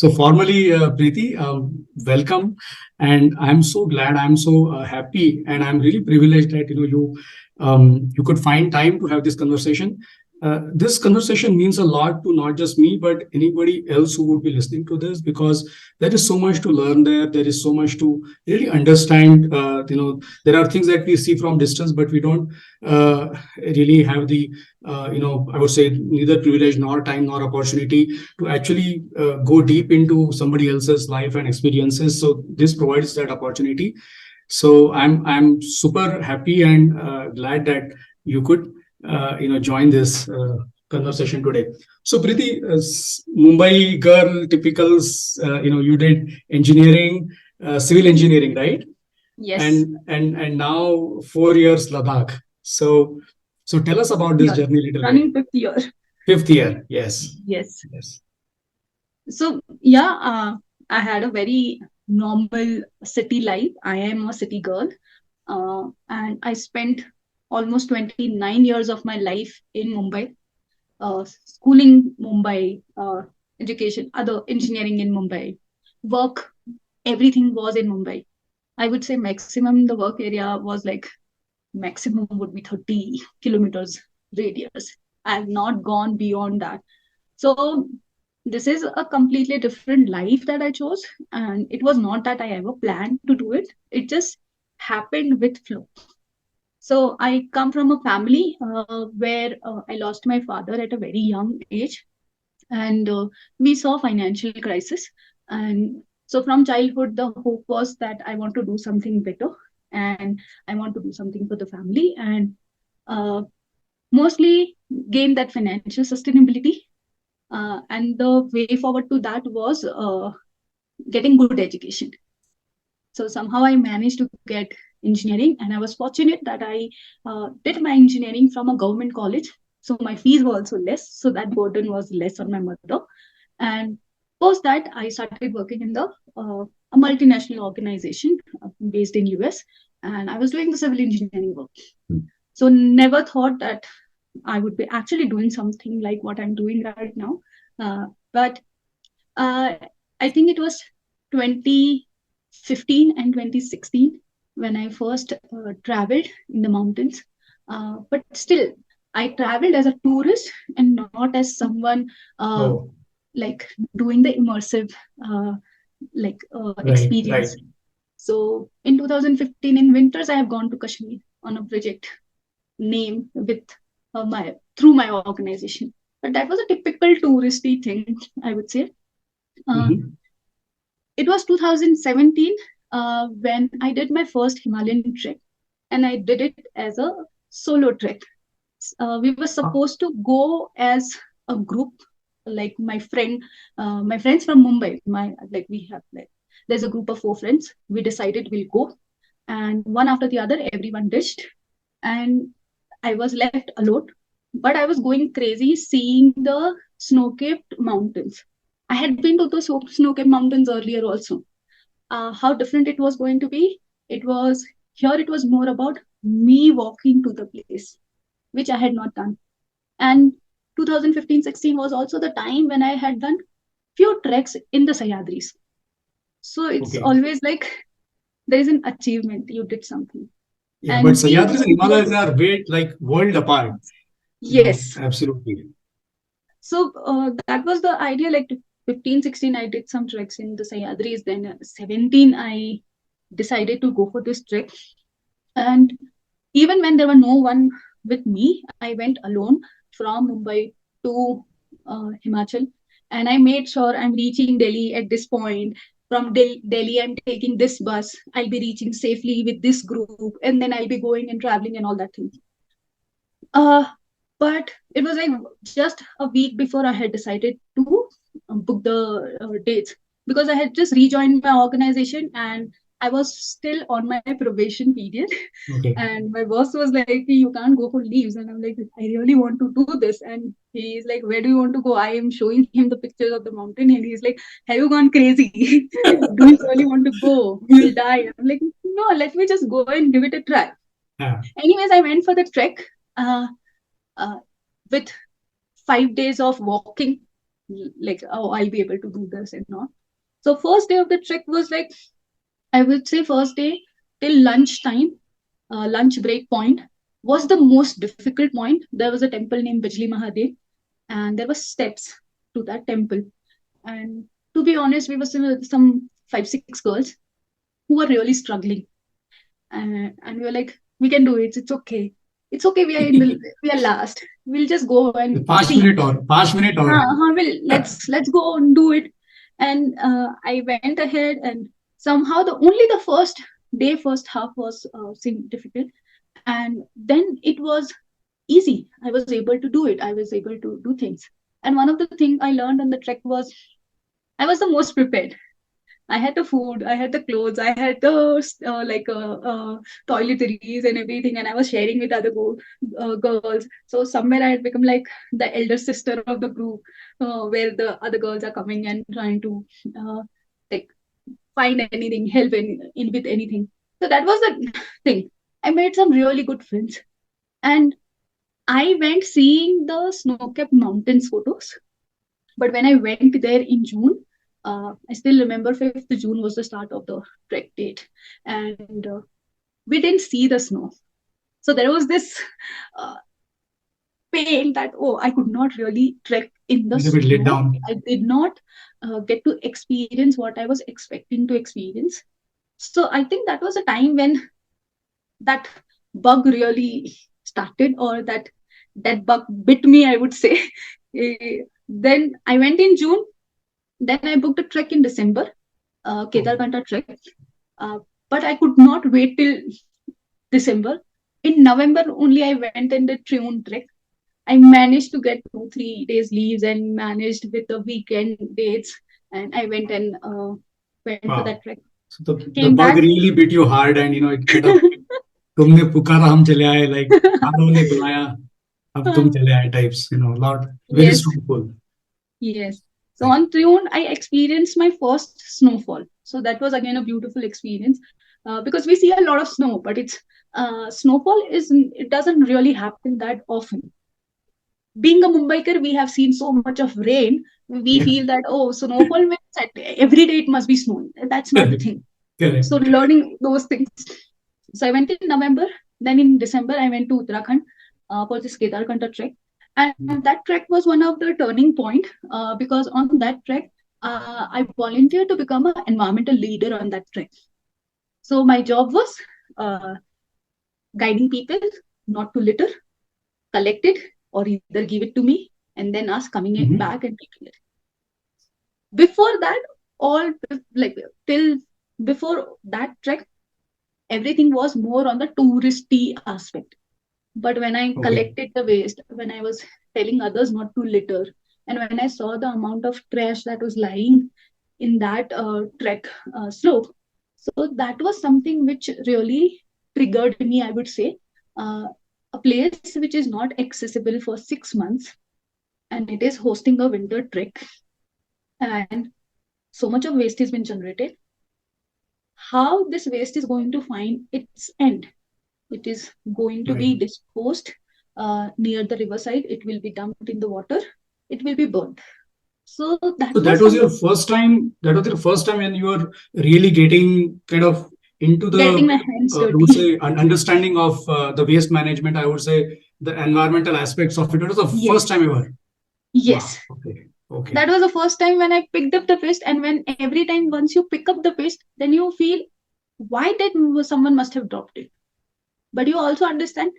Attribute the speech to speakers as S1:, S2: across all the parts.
S1: So formally, Preeti, welcome, and I'm so glad, I'm so happy, and I'm really privileged that you could find time to have this conversation. This conversation means a lot to not just me, but anybody else who would be listening to this, because there is so much to learn there. There is so much to really understand. There are things that we see from distance, but we don't really have the, I would say, neither privilege nor time nor opportunity to actually go deep into somebody else's life and experiences. So this provides that opportunity. So I'm super happy and glad that you could join this conversation today. So Preeti, Mumbai girl, typical. You did engineering, civil engineering, right?
S2: Yes.
S1: And now 4 years Ladakh. So tell us about
S2: Fifth
S1: this
S2: year.
S1: journey a little bit.
S2: Running fifth year.
S1: Fifth year, yes,
S2: Yes.
S1: yes.
S2: So yeah, I had a very normal city life. I am a city girl, and I spent almost 29 years of my life in Mumbai, schooling Mumbai, education, other engineering in Mumbai, work. Everything was in Mumbai. I would say maximum the work area was like maximum would be 30 kilometers radius. I have not gone beyond that. So this is a completely different life that I chose. And it was not that I ever planned to do it. It just happened with flow. So I come from a family where I lost my father at a very young age. And we saw financial crisis. And so from childhood, the hope was that I want to do something better. And I want to do something for the family. And uh, mostly gain that financial sustainability. And the way forward to that was getting good education. So somehow I managed to get engineering, and I was fortunate that I did my engineering from a government college. So my fees were also less, so that burden was less on my mother. And post that, I started working in the a multinational organization based in US, and I was doing the civil engineering work. So never thought that I would be actually doing something like what I'm doing right now. But uh, I think it was 2015 and 2016 when I first traveled in the mountains. But still, I traveled as a tourist and not as someone
S1: Oh,
S2: like doing the immersive
S1: right, right.
S2: experience. So in 2015 in winters, I have gone to Kashmir on a project name with my through my organization. But that was a typical touristy thing, I would say. Uh,
S1: Mhm.
S2: it was 2017 when I did my first Himalayan trek, and I did it as a solo trek. We were
S1: Ah,
S2: supposed to go as a group, like my friends from Mumbai. We have like there's a group of 4 friends. We decided we'll go, and one after the other, everyone ditched, and I was left alone. But I was going crazy seeing the snow-capped mountains. I had been to the snow-capped mountains earlier also. How different it was going to be? It was here. It was more about me walking to the place, which I had not done. And 2015-16 was also the time when I had done few treks in the Sayadris. So it's
S1: okay.
S2: always like there is an achievement. You did something.
S1: Yeah, but
S2: And seeing
S1: Sahyadris and
S2: those
S1: Himalayas
S2: views,
S1: are way like world apart.
S2: yes.
S1: Absolutely.
S2: So that was the idea. Like 15, 16, I did some treks in the Sayadris. Then 17, I decided to go for this trek. And even when there were no one with me, I went alone from Mumbai to Himachal. And I made sure I'm reaching Delhi at this point. From Delhi, I'm taking this bus. I'll be reaching safely with this group. And then I'll be going and traveling and all that thing. Uh, but it was like just a week before I had decided to book the dates because I had just rejoined my organization and I was still on my probation period.
S1: Okay.
S2: And my boss was like, "You can't go for leaves." And I'm like, "I really want to do this." And he's like, "Where do you want to go?" I am showing him the pictures of the mountain, and he's like, "Have you gone crazy? Do you really want to go? You'll die." I'm like, "No, let me just go and give it a try."
S1: Yeah.
S2: Anyways, I went for the trek uh, with 5 days of walking. like, oh, I'll be able to do this and not. So first day of the trek was like, I would say first day till lunchtime, lunch break point was the most difficult point. There was a temple named Bijli Mahadev, and there were steps to that temple. And to be honest, we were some 5, 6 girls who were really struggling, and we were like, we can do it. It's okay. It's okay. We are last. We'll just go and
S1: 5 minute
S2: see.
S1: or 5 minute or
S2: Let's go and do it. And I went ahead, and somehow the first day, first half was seemed difficult, and then it was easy. I was able to do it. I was able to do things. And one of the things I learned on the trek was I was the most prepared. I had the food, I had the clothes, I had the toiletries and everything, and I was sharing with other girls. So somewhere I had become like the elder sister of the group, where the other girls are coming and trying to uh, like find anything, help in with anything. So that was the thing. I made some really good friends, and I went seeing the snow-capped mountains photos. But when I went there in June, I still remember 5th June was the start of the trek date, and we didn't see the snow. So there was this uh, pain that, oh, I could not really trek in the
S1: a bit let
S2: snow.
S1: down.
S2: I did not get to experience what I was expecting to experience. So I think that was a time when that bug really started, or that bug bit me, I would say. Then I went in June. Then I booked a trek in December,
S1: Okay.
S2: Kedarkanta trek. Uh, but I could not wait till December. In November only I went in the Triune trek. I managed to get 2, 3 days leaves and managed with the weekend dates. And I went and went to that
S1: Wow.
S2: trek.
S1: So the
S2: Came
S1: bug
S2: back.
S1: really bit you hard, and it kind of तुमने पुकारा हम चले आए, like हारों ने बुलाया अब तुम चले आए types, lot very
S2: Yes,
S1: strong pull.
S2: yes. So
S1: Right.
S2: on Triune, I experienced my first snowfall. So that was again a beautiful experience, because we see a lot of snow, but it's snowfall is it doesn't really happen that often. Being a Mumbaiker, we have seen so much of rain. We
S1: Yeah.
S2: feel that, oh, snowfall means that every day it must be snowing. That's not the
S1: Correct.
S2: thing. So
S1: Correct.
S2: learning those things. So I went in November. Then in December, I went to Uttarakhand for this Kedarkanta trek. And that trek was one of the turning point, because on that trek, I volunteered to become an environmental leader on that trek. So my job was uh, guiding people not to litter, collect it, or either give it to me and then us coming it
S1: Mhm.
S2: back and taking it. Before that, all like till before that trek, everything was more on the touristy aspect. But when I
S1: Okay.
S2: collected the waste, when I was telling others not to litter, and when I saw the amount of trash that was lying in that trek slope, so that was something which really triggered me, I would say. Uh, a place which is not accessible for 6 months, and it is hosting a winter trek, and so much of waste has been generated. How this waste is going to find its end? It is going to
S1: Right.
S2: be disposed near the riverside. It will be dumped in the water. It will be burned. So
S1: So
S2: that
S1: that
S2: was
S1: was your
S2: something,
S1: first time. That was your first time when you were really getting kind of into
S2: getting
S1: the,
S2: my hands
S1: I would
S2: dirty.
S1: say, an understanding of the waste management. I would say the environmental aspects of it. It was the first
S2: Yes,
S1: time ever. Wow.
S2: yes.
S1: Okay. Okay.
S2: That was the first time when I picked up the paste. And when every time once you pick up the paste, then you feel, why did someone must have dropped it? But you also understand,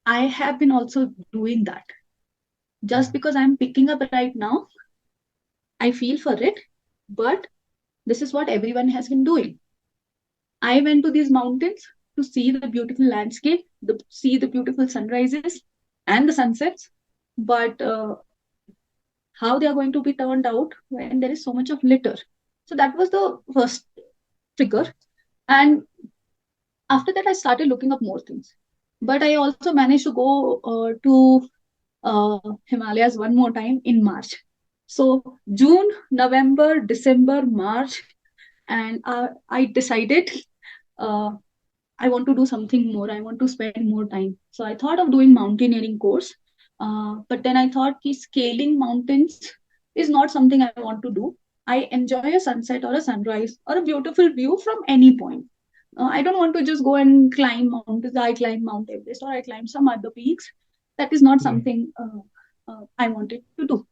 S2: I have been also doing that. Just because I'm picking up right now, I feel for it. But this is what everyone has been doing. I went to these mountains to see the beautiful landscape, see the beautiful sunrises and the sunsets. But how they are going to be turned out when there is so much of litter? So that was the first trigger. And after that, I started looking up more things. But I also managed to go to Himalayas one more time in March. So June, November, December, March, and I decided uh, I want to do something more. I want to spend more time. So I thought of doing mountaineering course, but then I thought scaling mountains is not something I want to do. I enjoy a sunset or a sunrise or a beautiful view from any point. I don't want to just go and climb mountains. I climb Mount Everest or I climb some other peaks. That is not
S1: Right.
S2: something I wanted to do.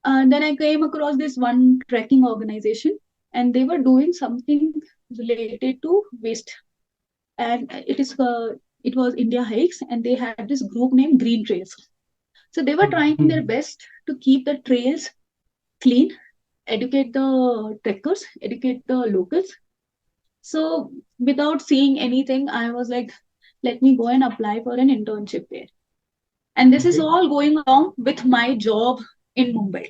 S2: Then I came across this one trekking organization, and they were doing something related to waste. And it was India Hikes, and they had this group named Green Trails. So they were trying their
S1: Mhm.
S2: best to keep the trails clean, educate the trekkers, educate the locals. So without seeing anything, I was like, let me go and apply for an internship there. And this is
S1: Okay.
S2: all going along with my job in Mumbai.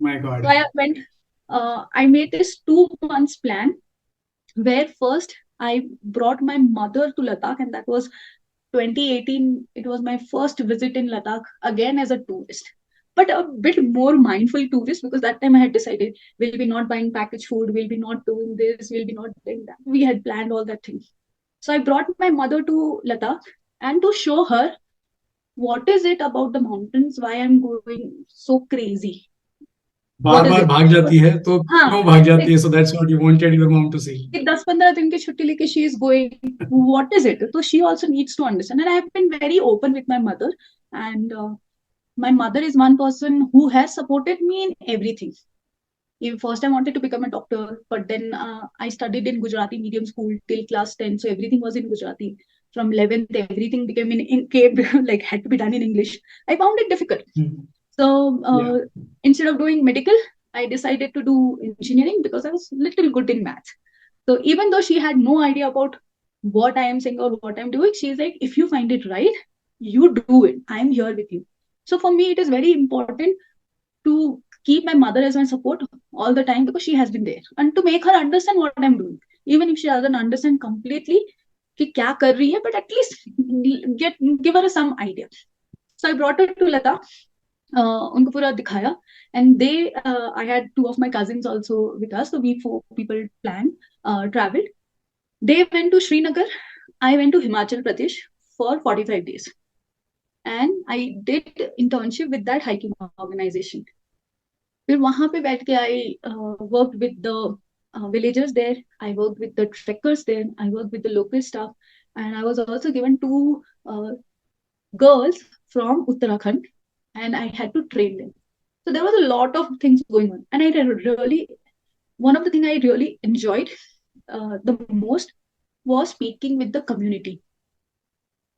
S1: My
S2: So
S1: God.
S2: I went, I made this 2 months plan where first I brought my mother to Ladakh, and that was 2018. It was my first visit in Ladakh again as a tourist, but a bit more mindful tourist because that time I had decided we'll be not buying packaged food, we'll be not doing this, we'll be not doing that. We had planned all that thing. So I brought my mother to Ladakh and to show her what is it about the mountains, why I'm going so crazy.
S1: Bar
S2: What is
S1: bar
S2: it?
S1: भाग जाती है तो
S2: हाँ,
S1: क्यों भाग जाती
S2: like
S1: है? So that's what you wanted your mom to see.
S2: 10-15 दिन की छुट्टी लेके she is going. What is it? So she also needs to understand, and I have been very open with my mother, and my mother is one person who has supported me in everything. Even first, I wanted to become a doctor, but then I studied in Gujarati medium school till class 10, so everything was in Gujarati. From 11th, everything became in came like had to be done in English. I found it difficult.
S1: Mhm.
S2: So
S1: Yeah.
S2: instead of doing medical, I decided to do engineering because I was little good in maths. So even though she had no idea about what I am saying or what I'm doing, she's like, if you find it right, you do it. I'm here with you. So for me, it is very important to keep my mother as my support all the time because she has been there and to make her understand what I'm doing. Even if she doesn't understand completely, कि क्या कर रही है, but at least give her some idea. So I brought her to Ladakh. उनको पूरा दिखाया, and I had two of my cousins also with us, so we 4 people planned traveled. They went to Srinagar, I went to Himachal Pradesh for 45 days, and I did internship with that hiking organization. फिर वहां पे बैठ के I worked with the villagers there, I worked with the trekkers there, I worked with the local staff, and I was also given two girls from Uttarakhand, and I had to train them. So there was a lot of things going on, and one of the things I really enjoyed the most was speaking with the community.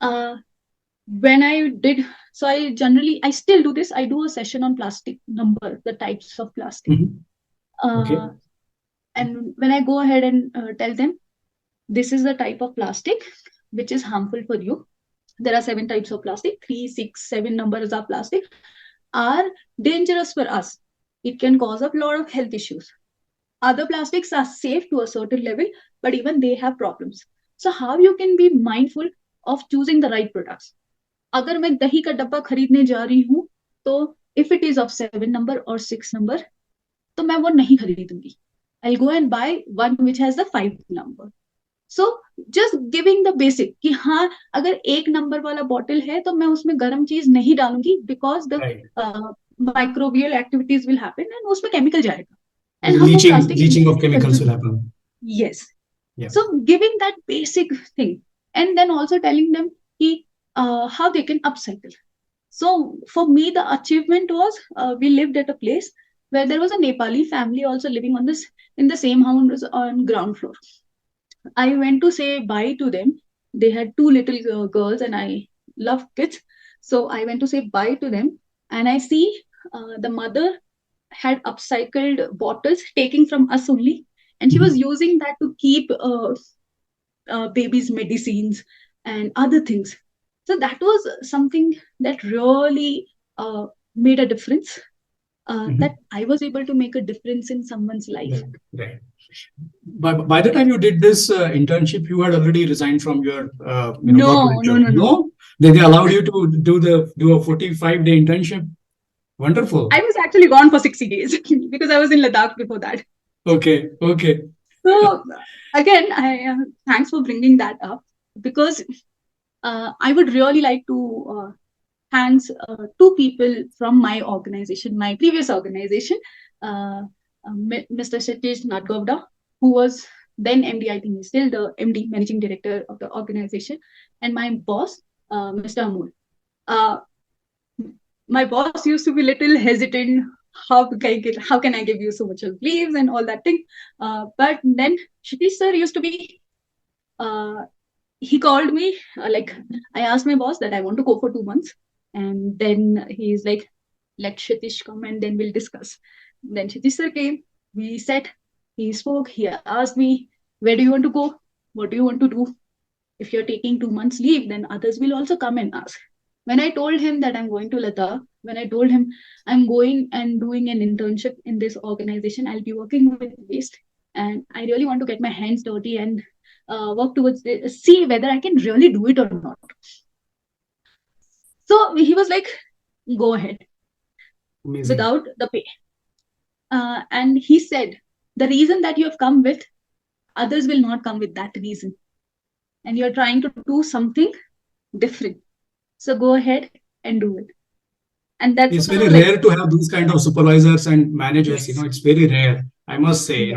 S2: Uh, when I did, so I still do this. I do a session on plastic number, the types of plastic.
S1: Mhm. Okay.
S2: Uh, and when I go ahead and tell them, this is the type of plastic which is harmful for you. There are 7 types of plastic, 3, 6, 7 numbers of plastic are dangerous for us. It can cause a lot of health issues. Other plastics are safe to a certain level, but even they have problems. So how you can be mindful of choosing the right products? अगर मैं दही का डब्बा खरीदने जा रही हूँ, तो if it is of 7 number or 6 number, तो मैं वो नहीं खरीदूंगी. I'll go and buy one which has the 5 number. So just giving the basic कि हाँ, अगर 1 नंबर वाला बॉटल है तो मैं उसमें गर्म चीज नहीं डालूंगी because the
S1: Right.
S2: Microbial activities will happen and उसमें केमिकल जाएगा एंड
S1: The
S2: हम वो
S1: leaching
S2: plastic
S1: leaching of
S2: use
S1: chemicals will
S2: consume.
S1: happen.
S2: Yes.
S1: Yeah.
S2: So giving that basic thing and then also telling them ki, how they can upcycle. So for me, the achievement was we lived at a place where there was a Nepali family also living on this in the same house on ground floor. I went to say bye to them. They had two little girls, and I love kids. So I went to say bye to them, and I see the mother had upcycled bottles taking from us only, and she was
S1: Mhm.
S2: using that to keep babies' medicines and other things. So that was something that really made a difference. That
S1: Mhm.
S2: I was able to make a difference in someone's life.
S1: Right. Right. By the time you did this internship, you had already resigned from your
S2: No,
S1: corporate
S2: no,
S1: job.
S2: no, no.
S1: No, they allowed you to do a 45-day internship.
S2: I
S1: Wonderful.
S2: was actually gone for 60 days because I was in Ladakh before that.
S1: Okay. Okay.
S2: So again, I thanks for bringing that up because I would really like to thanks two people from my organization, my previous organization, Mr. Satish Nadgovda, who was then MD, I think he's still the MD, Managing Director of the organization, and my boss, Mr. Amul. Uh, my boss used to be little hesitant. How can I give you so much of leaves and all that thing? But then Satish sir used to be. Uh, he called me, like, I asked my boss that I want to go for 2 months, and then he's like, let Shitish come and then we'll discuss. Then Shitish sir came, we sat, he spoke, he asked me, where do you want to go, what do you want to do? If you're taking 2 months leave, then others will also come and ask. When I told him that I'm going to Ladakh, when I told him I'm going and doing an internship in this organization, I'll be working with waste, and I really want to get my hands dirty and work towards it, see whether I can really do it or not. So he was like, go ahead. Amazing. Without the pay. And he said, the reason that you have come with, others will not come with that reason. And you're trying to do something different. So go ahead and do it. And that's
S1: it's very rare to have these kind of supervisors and managers.
S2: Yes.
S1: It's very rare, I must say.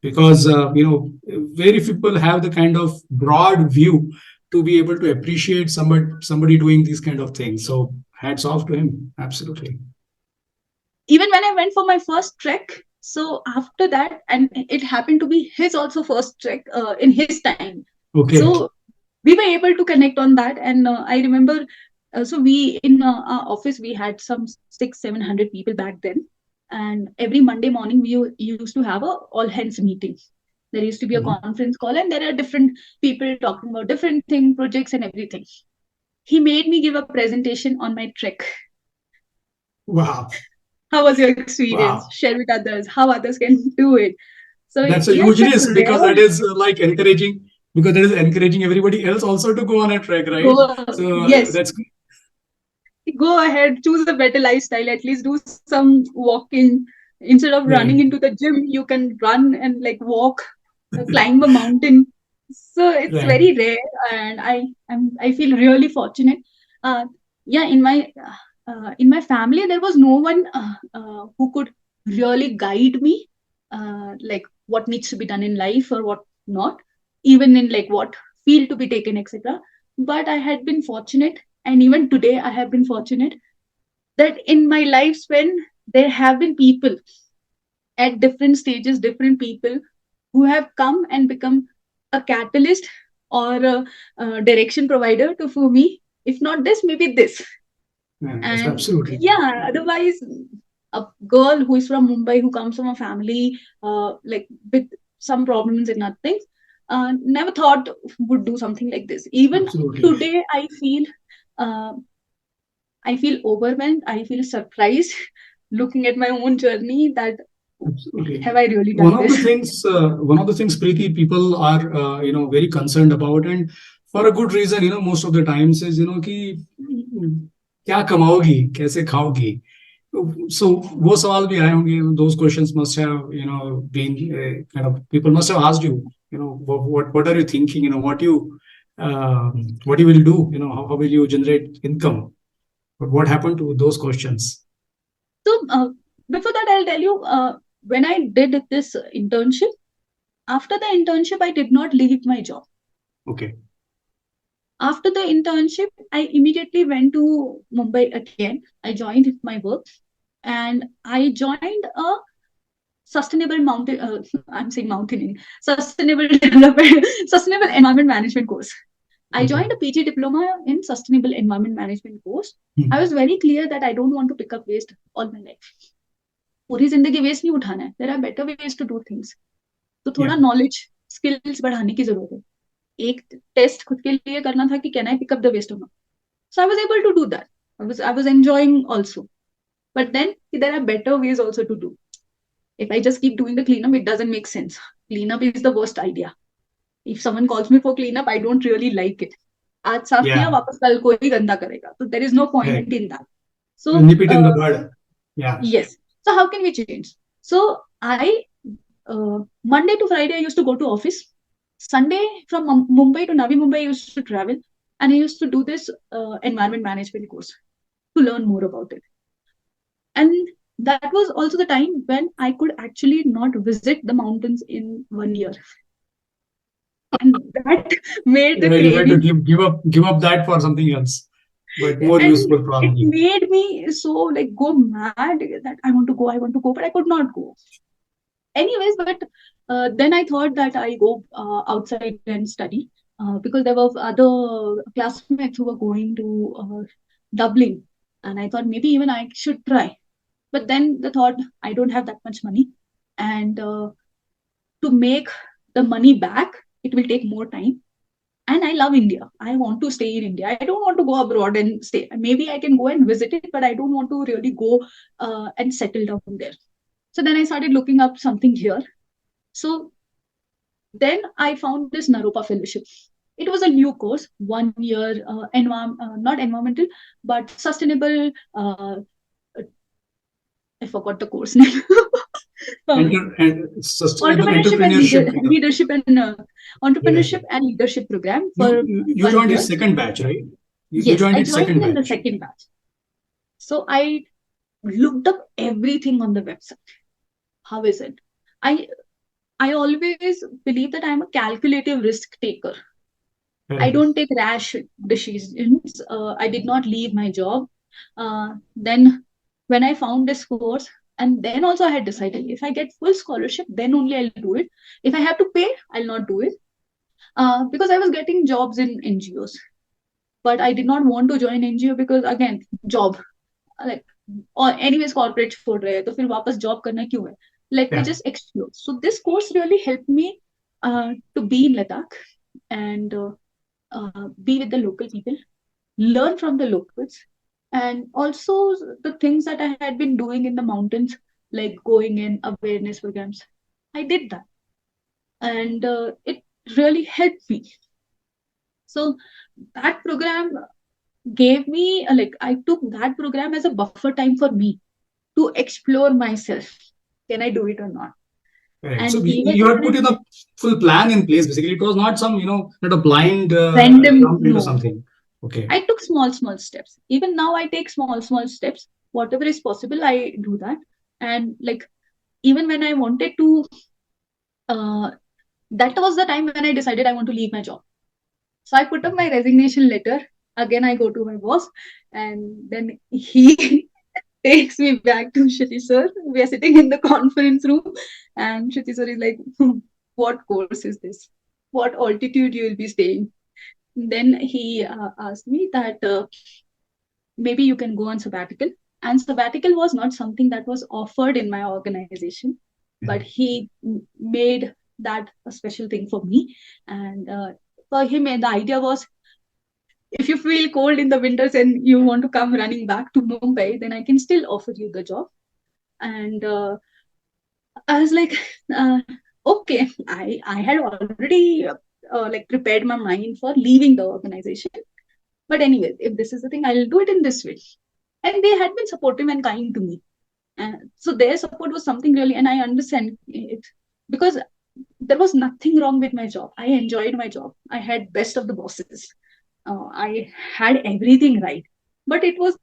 S1: Because very few people have the kind of broad view to be able to appreciate somebody doing these kind of things. So hats off to him. Absolutely.
S2: Even when I went for my first trek, so after that, and it happened to be his also first trek in his time.
S1: Okay.
S2: So we were able to connect on that. And I remember, so we in our office, we had some 600-700 people back then. And every Monday morning, we used to have a all hands meeting. There used to be a conference call, and there are different people talking about different things, projects and everything. He made me give a presentation on my trek.
S1: Wow.
S2: How was your experience? Wow. Share with others how others can do it. So
S1: that's a huge risk, because that is like encouraging, because that is encouraging everybody else also to go on a trek, right? So
S2: yes,
S1: that's
S2: go ahead, choose a better lifestyle, at least do some walking. Instead of running into the gym, you can run and like walk, climb a mountain. So it's very rare, and I feel really fortunate. Yeah, in my family, there was no one who could really guide me, like what needs to be done in life or what not, even in like what field to be taken, etc. But I had been fortunate, and even today I have been fortunate that in my lifespan there have been people at different stages, different people who have come and become a catalyst or a direction provider to for me. If not this, maybe this.
S1: And absolutely.
S2: Yeah, otherwise, a girl who is from Mumbai, who comes from a family like with some problems and nothing, never thought would do something like this. Even today, I feel overwhelmed. I feel surprised looking at my own journey that absolutely. Have I really done this?
S1: One of the things, Preeti, people are very concerned about, and for a good reason. Most of the times is कि क्या कमाओगी, कैसे खाओगी. So वो सवाल भी आए होंगे. Those questions must have been kind of, people must have asked you, what are you thinking, what you will do, how will you generate income. But what happened to those questions?
S2: So before that, I'll tell you, when I did this internship, after the internship, I did not leave my job.
S1: Okay.
S2: After the internship, I immediately went to Mumbai again. I joined my work, and I joined a sustainable mountain. I'm saying mountaineering, sustainable development, sustainable environment management course. I joined a PG diploma in sustainable environment management course. I was very clear that I don't want to pick up waste all my life. पूरी जिंदगी waste नहीं उठाना है. There are better ways to do things. तो थोड़ा knowledge, skills बढ़ाने की जरूरत है. एक टेस्ट खुद के लिए करना था कि can I pick up the waste or not. So I was able to do that. I was enjoying also. But then there are better ways also to do. If I just keep doing the cleanup, it doesn't make sense. Cleanup is the worst idea. If someone calls me for cleanup, I don't really like it. आज साफ किया, वापस कल कोई गंदा करेगा. So there is no point in that. So
S1: nip it in the bud. Yeah.
S2: Yes. So how can we change? So I Monday to Friday I used to go to office. Sunday from Mumbai to Navi Mumbai I used to travel. And I used to do this environment management course to learn more about it. And that was also the time when I could actually not visit the mountains in 1 year. And that made the
S1: You had to
S2: craving.
S1: give up that for something else, but more
S2: And
S1: useful
S2: it
S1: probably.
S2: made me so like go mad that I want to go, but I could not go. Anyways, but then I thought that I go outside and study because there were other classmates who were going to Dublin, and I thought maybe even I should try. But then the thought, I don't have that much money, and to make the money back, it will take more time. And I love India. I want to stay in India. I don't want to go abroad and stay. Maybe I can go and visit it, but I don't want to really go and settle down there. So then I started looking up something here. So then I found this Naropa Fellowship. It was a new course, 1 year, not environmental, but sustainable. I forgot the course name. uh,
S1: And sustainable
S2: Entrepreneurship and
S1: entrepreneurship kind of.
S2: leadership and
S1: Yeah,
S2: entrepreneurship
S1: yeah.
S2: and leadership program for
S1: You
S2: one
S1: joined the
S2: year.
S1: second batch, right? You
S2: Yes,
S1: joined
S2: I
S1: the
S2: joined
S1: second
S2: in the
S1: batch.
S2: second batch. So I looked up everything on the website. How is it? I I always believe that I'm a calculative risk taker. I
S1: Correct.
S2: don't take rash decisions. I did not leave my job. Then, when I found this course, and then also I had decided if I get full scholarship, then only I'll do it. If I have to pay, I'll not do it. Because I was getting jobs in NGOs, but I did not want to join NGO because again, job. Like, or anyways corporate छोड़ रहे हैं तो फिर वापस job करना क्यों है? Let me
S1: Yeah.
S2: just explore. So this course really helped me to be in Ladakh and be with the local people, learn from the locals, and also the things that I had been doing in the mountains, like going in awareness programs. I did that, and it really helped me. So that program gave me like I took that program as a buffer time for me to explore myself. Can I do it or not?
S1: Correct. So
S2: And even
S1: you had
S2: when
S1: put in a full plan in place. Basically, it was not some, not a blind
S2: random,
S1: jump into
S2: no,
S1: something. Okay.
S2: I took small steps. Even now, I take small steps. Whatever is possible, I do that. And like, even when I wanted to, uh, that was the time when I decided I want to leave my job. So I put up my resignation letter. Again, I go to my boss, and then he takes me back to Shruti sir. We are sitting in the conference room, and Shruti sir is like, "What course is this? What altitude you will be staying?" Then he asked me that maybe you can go on sabbatical. And sabbatical was not something that was offered in my organization, but he made that a special thing for me. And for him, the idea was if you feel cold in the winters and you want to come running back to Mumbai, then I can still offer you the job. And I was like, uh, okay, I had already like prepared my mind for leaving the organization. But anyway, if this is the thing, I'll do it in this way. And they had been supportive and kind to me. So their support was something really, and I understand it because there was nothing wrong with my job. I enjoyed my job. I had best of the bosses. I had everything right, but it was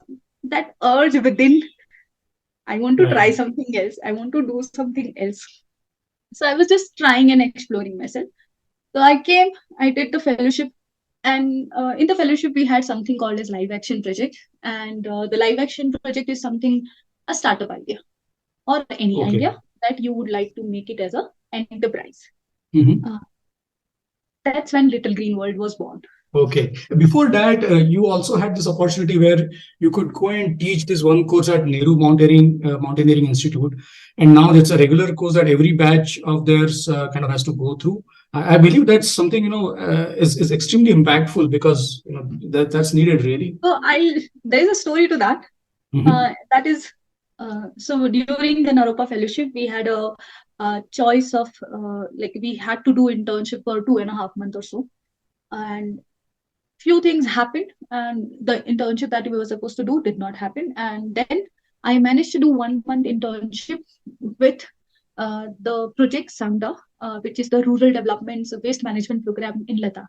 S2: that urge within. I want to try
S1: Right.
S2: something else. I want to do something else. So I was just trying and exploring myself. So I came. I did the fellowship, and in the fellowship we had something called as live action project, and the live action project is something a startup idea or any
S1: Okay.
S2: idea that you would like to make it as a enterprise.
S1: Mhm.
S2: Uh, that's when Little Green World was born.
S1: Okay. Before that, you also had this opportunity where you could go and teach this one course at Nehru Mountaineering Institute, and now it's a regular course that every batch of theirs kind of has to go through. I believe that's something is extremely impactful because that's needed really.
S2: So I there is a story to that. That is so during the Naropa Fellowship we had a choice of like we had to do internship for 2.5 months or so, and few things happened, and the internship that we were supposed to do did not happen, and then I managed to do 1 month internship with the project Sangda, which is the rural development waste management program in Ladakh.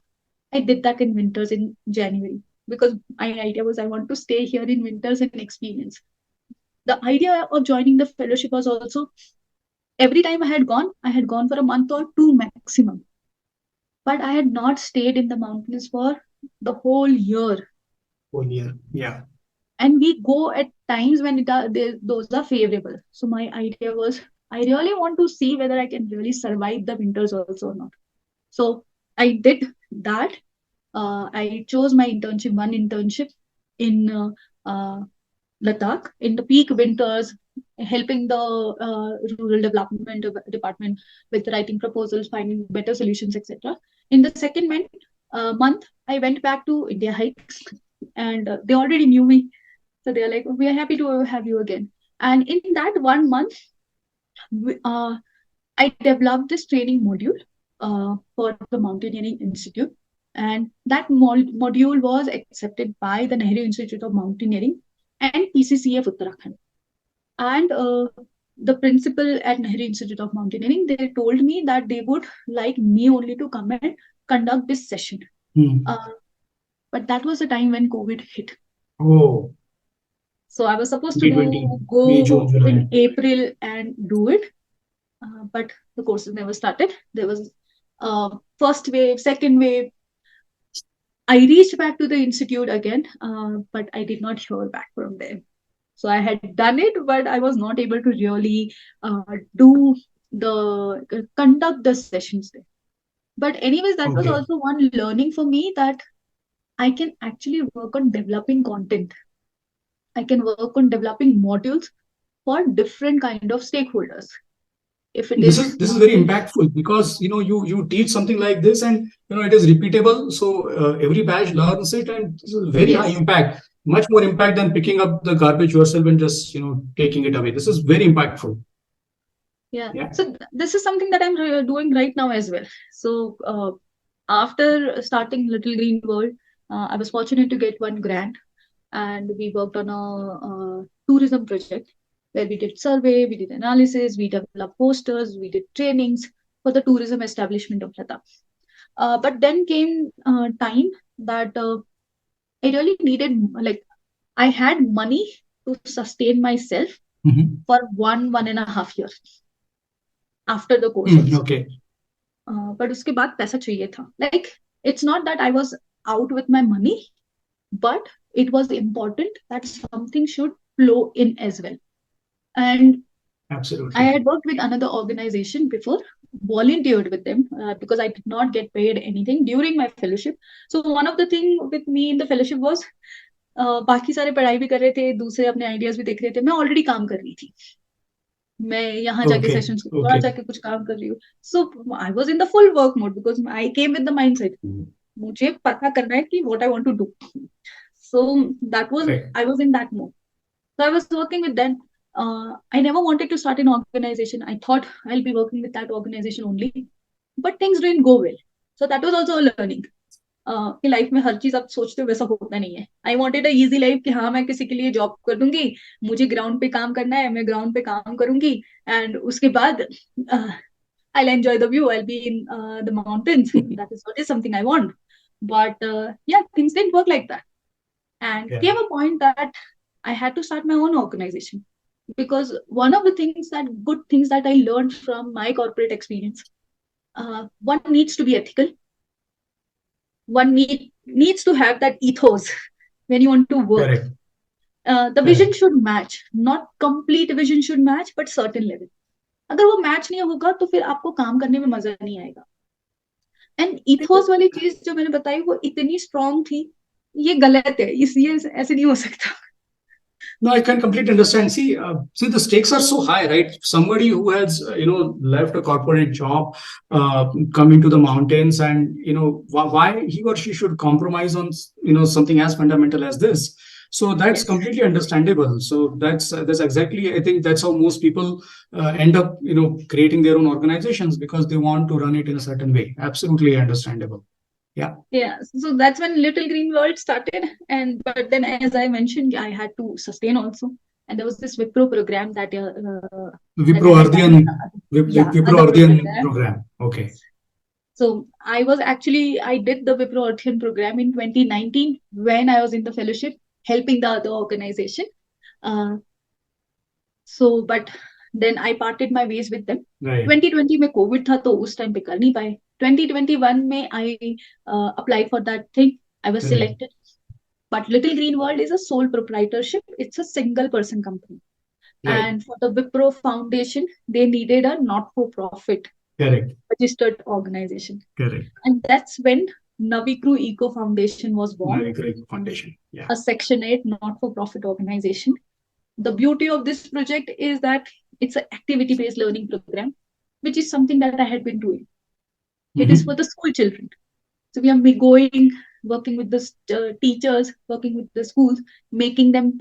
S2: I did that in winters in January because my idea was I want to stay here in winters and experience. The idea of joining the fellowship was also every time I had gone for a month or two maximum, but I had not stayed in the mountains for the whole year.
S1: Whole year. Yeah.
S2: And we go at times when those are favorable. So my idea was I really want to see whether I can really survive the winters also or not. So I did that. I chose my internship, one internship in Ladakh in the peak winters, helping the rural development department with writing proposals, finding better solutions, etc. In the second month, I went back to India hikes, and they already knew me, so they are like, "We are happy to have you again." And in that 1 month, uh, I developed this training module for the Mountaineering Institute, and that module was accepted by the Nehru Institute of Mountaineering and PCCF Uttarakhand. And the principal at Nehru Institute of Mountaineering, they told me that they would like me only to come and conduct this session. But that was the time when COVID hit.
S1: Oh.
S2: So I was supposed to go in April and do it, but the courses never started. There was first wave, second wave. I reached back to the institute again, but I did not hear back from them. So I had done it, but I was not able to really conduct the sessions there. But anyways, that was also one learning for me that I can actually work on developing content. I can work on developing modules for different kind of stakeholders. If it
S1: this is very impactful because you teach something like this and it is repeatable, so every batch learns it, and this is very high impact, much more impact than picking up the garbage yourself and just taking it away. This is very impactful.
S2: Yeah. So this is something that I'm doing right now as well. So after starting Little Green World, I was fortunate to get one grant, and we worked on a tourism project where we did survey, we did analysis, we developed posters, we did trainings for the tourism establishment of Ladakh. But then came time that I really needed, like, I had money to sustain myself for 1.5 years after the course.
S1: Okay.
S2: But उसके बाद पैसा चाहिए था. Like, it's not that I was out with my money, but it was important that something should flow in as well. And
S1: absolutely,
S2: I had worked with another organization before, volunteered with them because I did not get paid anything during my fellowship. So one of the thing with me in the fellowship was बाकी सारे पढ़ाई भी कर रहे थे, दूसरे अपने ideas भी देख रहे थे. मैं ऑलरेडी काम कर रही थी, मैं यहाँ जाके सेशंस वहाँ जाके कुछ काम कर रही हूँ. So I was in the full work mode because I came with the mindset मुझे पता करना है कि what I want to do. So that was I was in that mode. So I was working with them. I never wanted to start an organization. I thought I'll be working with that organization only, but things didn't go well. So that was also a learning. कि life में हर चीज आप सोचते हो वैसा होता नहीं है. I wanted a easy life कि हाँ मैं किसी के लिए जॉब कर दूंगी, मुझे ग्राउंड पे काम करना है, मैं ग्राउंड पे काम करूंगी, एंड उसके बाद I'll enjoy the view, I'll be in the mountains. That is what is something I want. But yeah, things didn't work like that. And came a point that I had to start my own organization, because one of the good things that I learned from my corporate experience, one needs to be ethical. One needs to have that ethos when you want to work. The vision should match, not complete vision should match, but certain level. अगर वो match नहीं होगा तो फिर आपको काम करने में मजा नहीं आएगा. एंड इथोस वाली चीज जो मैंने बताई वो इतनी स्ट्रांग थी, ये गलत है, इसलिए ऐसे नहीं हो सकता.
S1: No, I can completely understand. See, the stakes are so high, right? Somebody who has, left a corporate job, come into the mountains, and why he or she should compromise on, something as fundamental as this. So that's completely understandable. So that's exactly, I think that's how most people end up, creating their own organizations, because they want to run it in a certain way. Absolutely understandable. Yeah.
S2: So that's when Little Green World started. But then, as I mentioned, I had to sustain also. And there was this Wipro program that
S1: Wipro Ardhiyan program. Okay.
S2: So I did the Wipro Earthian program in 2019 when I was in the fellowship helping the other organization. Uh, but then I parted my ways with them.
S1: Right.
S2: 2020 में Covid था तो उस time पे कर नहीं पाए. 2021 में I applied for that thing. I was
S1: Correct.
S2: selected. But Little Green World is a sole proprietorship. It's a single person company.
S1: Right.
S2: And for the Wipro Foundation, they needed a not-for-profit
S1: Correct.
S2: registered organization.
S1: Correct.
S2: And that's when Navikru Eco Foundation was born.
S1: Navikru Eco Foundation. Yeah.
S2: A Section 8 not-for-profit organization. The beauty of this project is that it's an activity-based learning program, which is something that I had been doing. It is for the school children. So we are going, working with the teachers, working with the schools, making them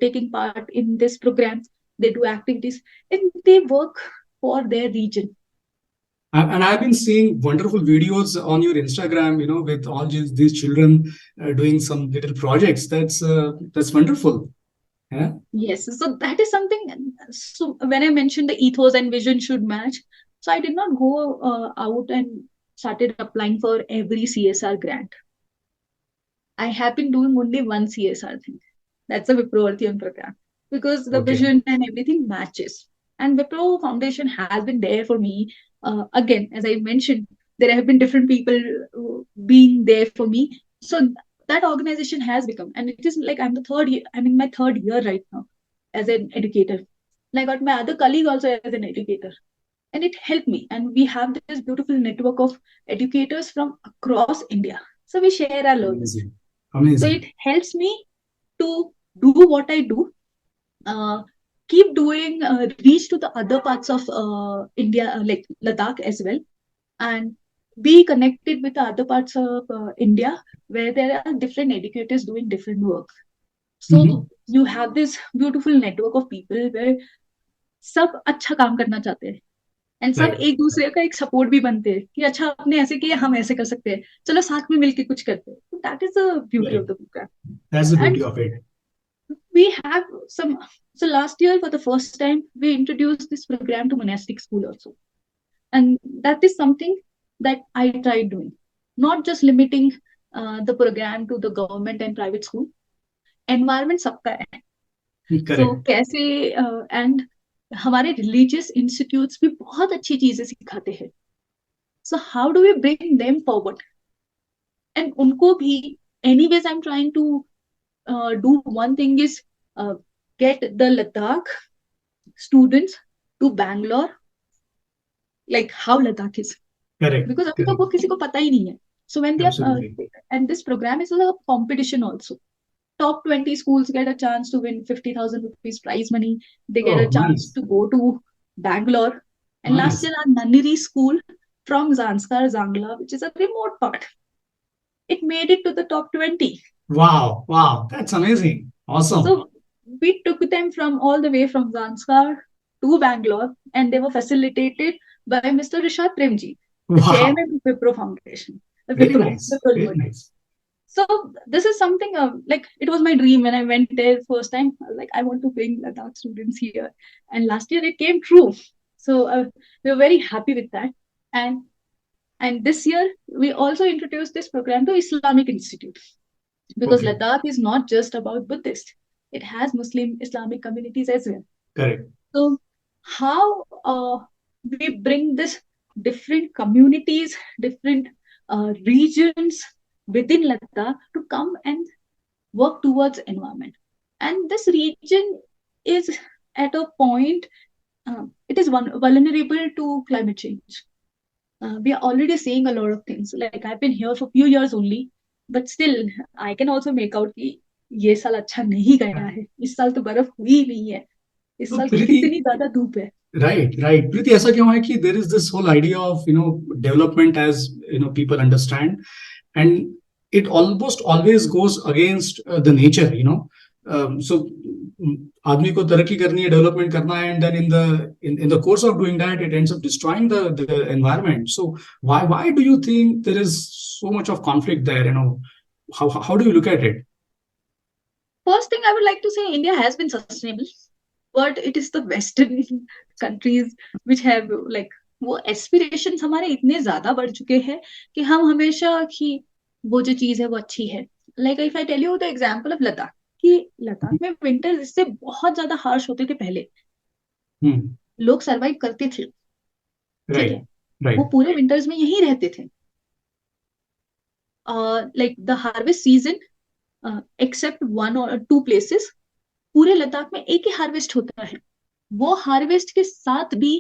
S2: taking part in this program. They do activities and they work for their region.
S1: And I've been seeing wonderful videos on your Instagram, with all these children doing some little projects. That's wonderful. Yeah.
S2: Yes, so that is something. So when I mentioned the ethos and vision should match, so I did not go out and started applying for every CSR grant. I have been doing only one CSR thing. That's a Wipro Earthian program because the vision and everything matches. And Wipro Foundation has been there for me. Again, as I mentioned, there have been different people being there for me. So that organization has become, and it is like I'm in my third year right now as an educator. And I got my other colleague also as an educator. And it helped me. And we have this beautiful network of educators from across India. So we share our learning.
S1: Amazing.
S2: So it helps me to do what I do, keep doing, reach to the other parts of India, like Ladakh as well, and be connected with the other parts of India where there are different educators doing different work. So you have this beautiful network of people where सब अच्छा काम करना चाहते हैं and सब एक दूसरे का एक सपोर्ट भी बनते हैं कि अच्छा आपने ऐसे किया हम ऐसे कर सकते हैं चलो साथ में मिलके कुछ करते हैं that is the beauty of the programme
S1: that's the beauty of it
S2: we have some. So last year for the first time we introduced this program to monastic school also, and that is something that I tried doing, not just limiting the program to the government and private school. Environment सबका है. So कैसे and हमारे religious institutes भी बहुत अच्छी चीजें सिखाते हैं. So how do we bring them forward and उनको भी anyways I am trying to do one thing is get the Ladakh students to Bangalore, like how Ladakh is.
S1: Correct.
S2: Because अभी तक वो किसी को पता ही नहीं है. So when they are, and this program is a competition also. Top 20 schools get a chance to win 50,000 rupees prize money. They get a chance to go to Bangalore. And last year, our Naniri school from Zanskar, Zangla, which is a remote part, it made it to the top 20.
S1: Wow, that's amazing. Awesome.
S2: So we took them from all the way from Zanskar to Bangalore, and they were facilitated by Mr. Rishad Premji, the chairman of Wipro Foundation.
S1: Very nice.
S2: So this is something like it was my dream when I went there first time. I was like, I want to bring Ladakh students here, and last year it came true. So we were very happy with that. And this year we also introduced this program to Islamic Institute, because Ladakh is not just about Buddhist; it has Muslim Islamic communities as well.
S1: Correct.
S2: So how we bring this different communities, different regions within Ladakh to come and work towards environment. And this region is at a point, it is vulnerable to climate change. We are already seeing a lot of things. Like I've been here for a few years only, but still I can also make out कि ये साल अच्छा नहीं गया है. इस साल तो बर्फ हुई नहीं है. इस साल कितनी ज़्यादा धूप है.
S1: Right. Preeti, ऐसा क्यों है कि there is this whole idea of development as people understand, and it almost always goes against the nature, so आदमी को तरक्की करनी है, डेवलपमेंट करना है, and then in the course of doing that it ends up destroying the environment. So why do you think there is so much of conflict there? How do you look at it?
S2: First thing I would like to say, India has been sustainable, but it is the Western countries which have like वो aspirations हमारे इतने ज्यादा बढ़ चुके हैं कि हम हमेशा कि वो जो चीज है वो अच्छी है. Like if I tell you the example of Ladakh, कि लद्दाख में विंटर्स इससे बहुत ज्यादा हार्श होते थे पहले.
S1: हम्म.
S2: लोग सरवाइव करते थे, ठीक
S1: राइट.
S2: है, वो
S1: राइट.
S2: पूरे विंटर्स में यहीं रहते थे. Like the harvest season, except one और टू प्लेसेस, पूरे लद्दाख में एक ही हार्वेस्ट होता है. वो हार्वेस्ट के साथ भी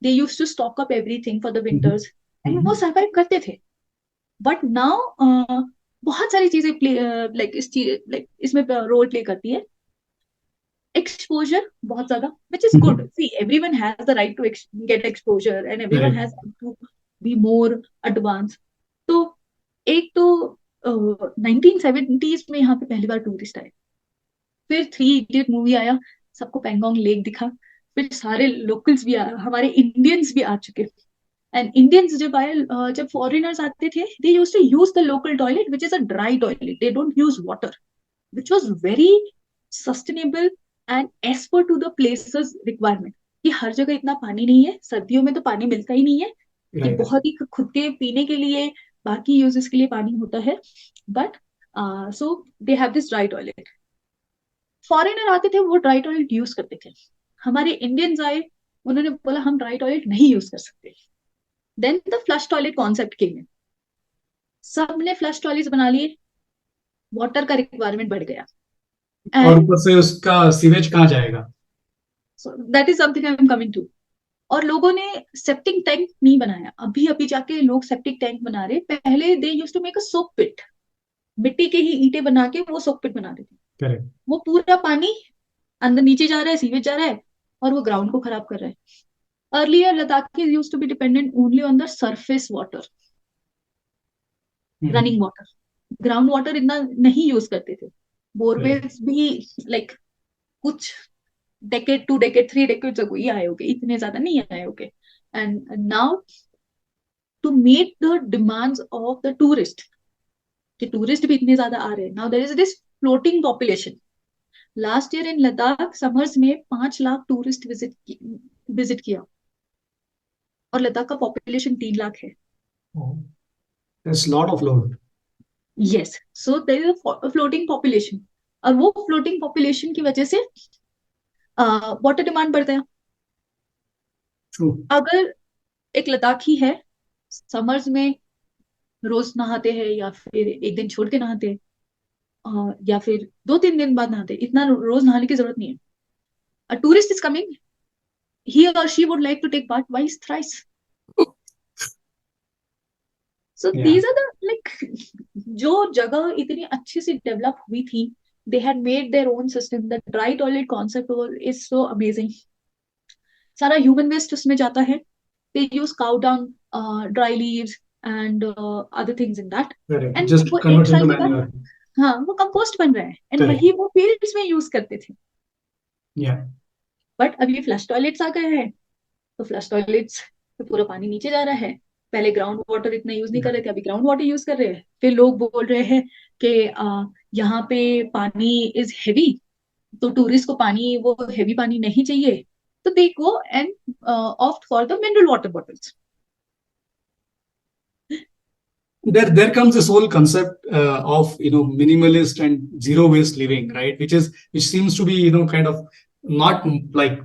S2: they used to stock up everything for the winters, and वो सरवाइव करते थे. बट नाउ बहुत सारी चीजें प्ले लाइक इसमें रोल प्ले करती है. एक्सपोजर बहुत ज्यादा, which is good. See everyone has the right to get exposure and everyone has to be more advance. तो एक तो 1970s में यहाँ पे पहली बार टूरिस्ट आए. फिर थ्री इडियट मूवी आया, सबको पेंगोंग लेक दिखा. फिर सारे लोकल्स भी हमारे इंडियंस भी आ चुके. एंड इंडियंस जब आए, जब फॉरेनर्स आते थे, they used to use the local toilet which is a dry toilet. They don't use water, which was very sustainable and as per to the places requirement. कि हर जगह इतना पानी नहीं है, सर्दियों में तो पानी मिलता ही नहीं है, कि
S1: राइट.
S2: बहुत ही खुद के पीने के लिए, बाकी यूजेस के लिए पानी होता है. But so they have this dry toilet. Foreigner आते थे, वो ड्राई टॉयलेट यूज करते थे. हमारे इंडियंस आए, उन्होंने बोला हम ड्राई टॉयलेट नहीं यूज कर सकते. Then the flush toilet concept came in. सबने फ्लश टॉयलेट बना लिए, वाटर का रिक्वायरमेंट बढ़ गया.
S1: और
S2: एंड
S1: ऊपर से उसका सीवेज कहाँ जाएगा?
S2: So that is something I am coming to. और लोगों ने सेप्टिक टैंक नहीं बनाया. अभी अभी जाके लोग सेप्टिक टैंक बना रहे. पहले दे यूज टू मेक अ सोक पिट, मिट्टी के ही ईंटें बना के वो सोक पिट बना देते.
S1: करेक्ट.
S2: वो पूरा पानी अंदर नीचे जा रहा है, सीवेज जा रहा है, और वो ग्राउंड को खराब कर रहा है. Earlier, Ladakis used to be dependent only on the surface water, running water. Ground water इतना नहीं यूज करते थे. बोरवेल्स भी लाइक कुछ डेकेड, 2 डेकेड, 3 डेकेड अगो ही आए होंगे, इतने ज्यादा नहीं आए होंगे. And now to meet the demands of the tourist, कि टूरिस्ट भी इतने ज्यादा आ रहे हैं. Now there is this floating population. Last year in Ladakh summers में 5 लाख टूरिस्ट विजिट किया, और लद्दाख का पॉपुलेशन 3 लाख है.
S1: There's lot of load.
S2: Yes, so there is a floating population. और वो फ्लोटिंग पॉपुलेशन की वजह से वाटर डिमांड बढ़ता है.
S1: True.
S2: अगर एक लद्दाखी है, समर्स में रोज नहाते हैं, या फिर एक दिन छोड़ के नहाते हैं, या फिर 2-3 दिन बाद नहाते हैं, इतना रोज नहाने की जरूरत नहीं है. A tourist is coming, he और she would like to take bath twice thrice. So
S1: Yeah.
S2: These are the like, जो जगह इतनी अच्छी से डेवलप हुई थी, they had made their own system. The dry toilet concept is so amazing. सारा human waste उसमें जाता है. They use cow dung, dry leaves and other things in that.
S1: Correct.
S2: And
S1: Just
S2: वो एक
S1: converts
S2: साल
S1: into
S2: के बाद,
S1: manure.
S2: हाँ, वो कंपोस्ट बन रहा है, एंड
S1: Correct.
S2: वही वो फील्ड्स में यूज करते थे.
S1: Yeah.
S2: बट अभी फ्लश टॉयलेट्स आ गए हैं, तो फ्लश टॉयलेट्स तो पूरा पानी नीचे जा रहा है. पहले ग्राउंड वाटर इतना यूज नहीं कर रहे थे, अभी ग्राउंड वाटर यूज कर रहे हैं. फिर लोग बोल रहे हैं कि यहाँ पे पानी इज हेवी, तो टूरिस्ट को पानी, वो हेवी पानी नहीं चाहिए, तो they go and opt for the mineral water bottles.
S1: There comes this whole concept of minimalist and zero waste living, right? Which seems to be kind of not like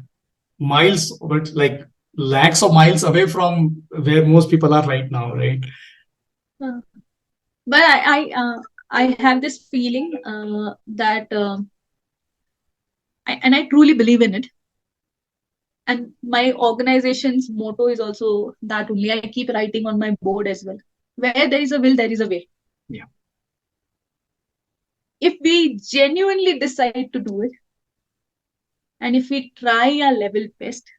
S1: miles, but like lakhs of miles away from where most people are right now, right?
S2: But I have this feeling that and I truly believe in it. And my organization's motto is also that only. I keep writing on my board as well. Where there is a will, there is a way.
S1: Yeah.
S2: If we genuinely decide to do it, and if we try our level best,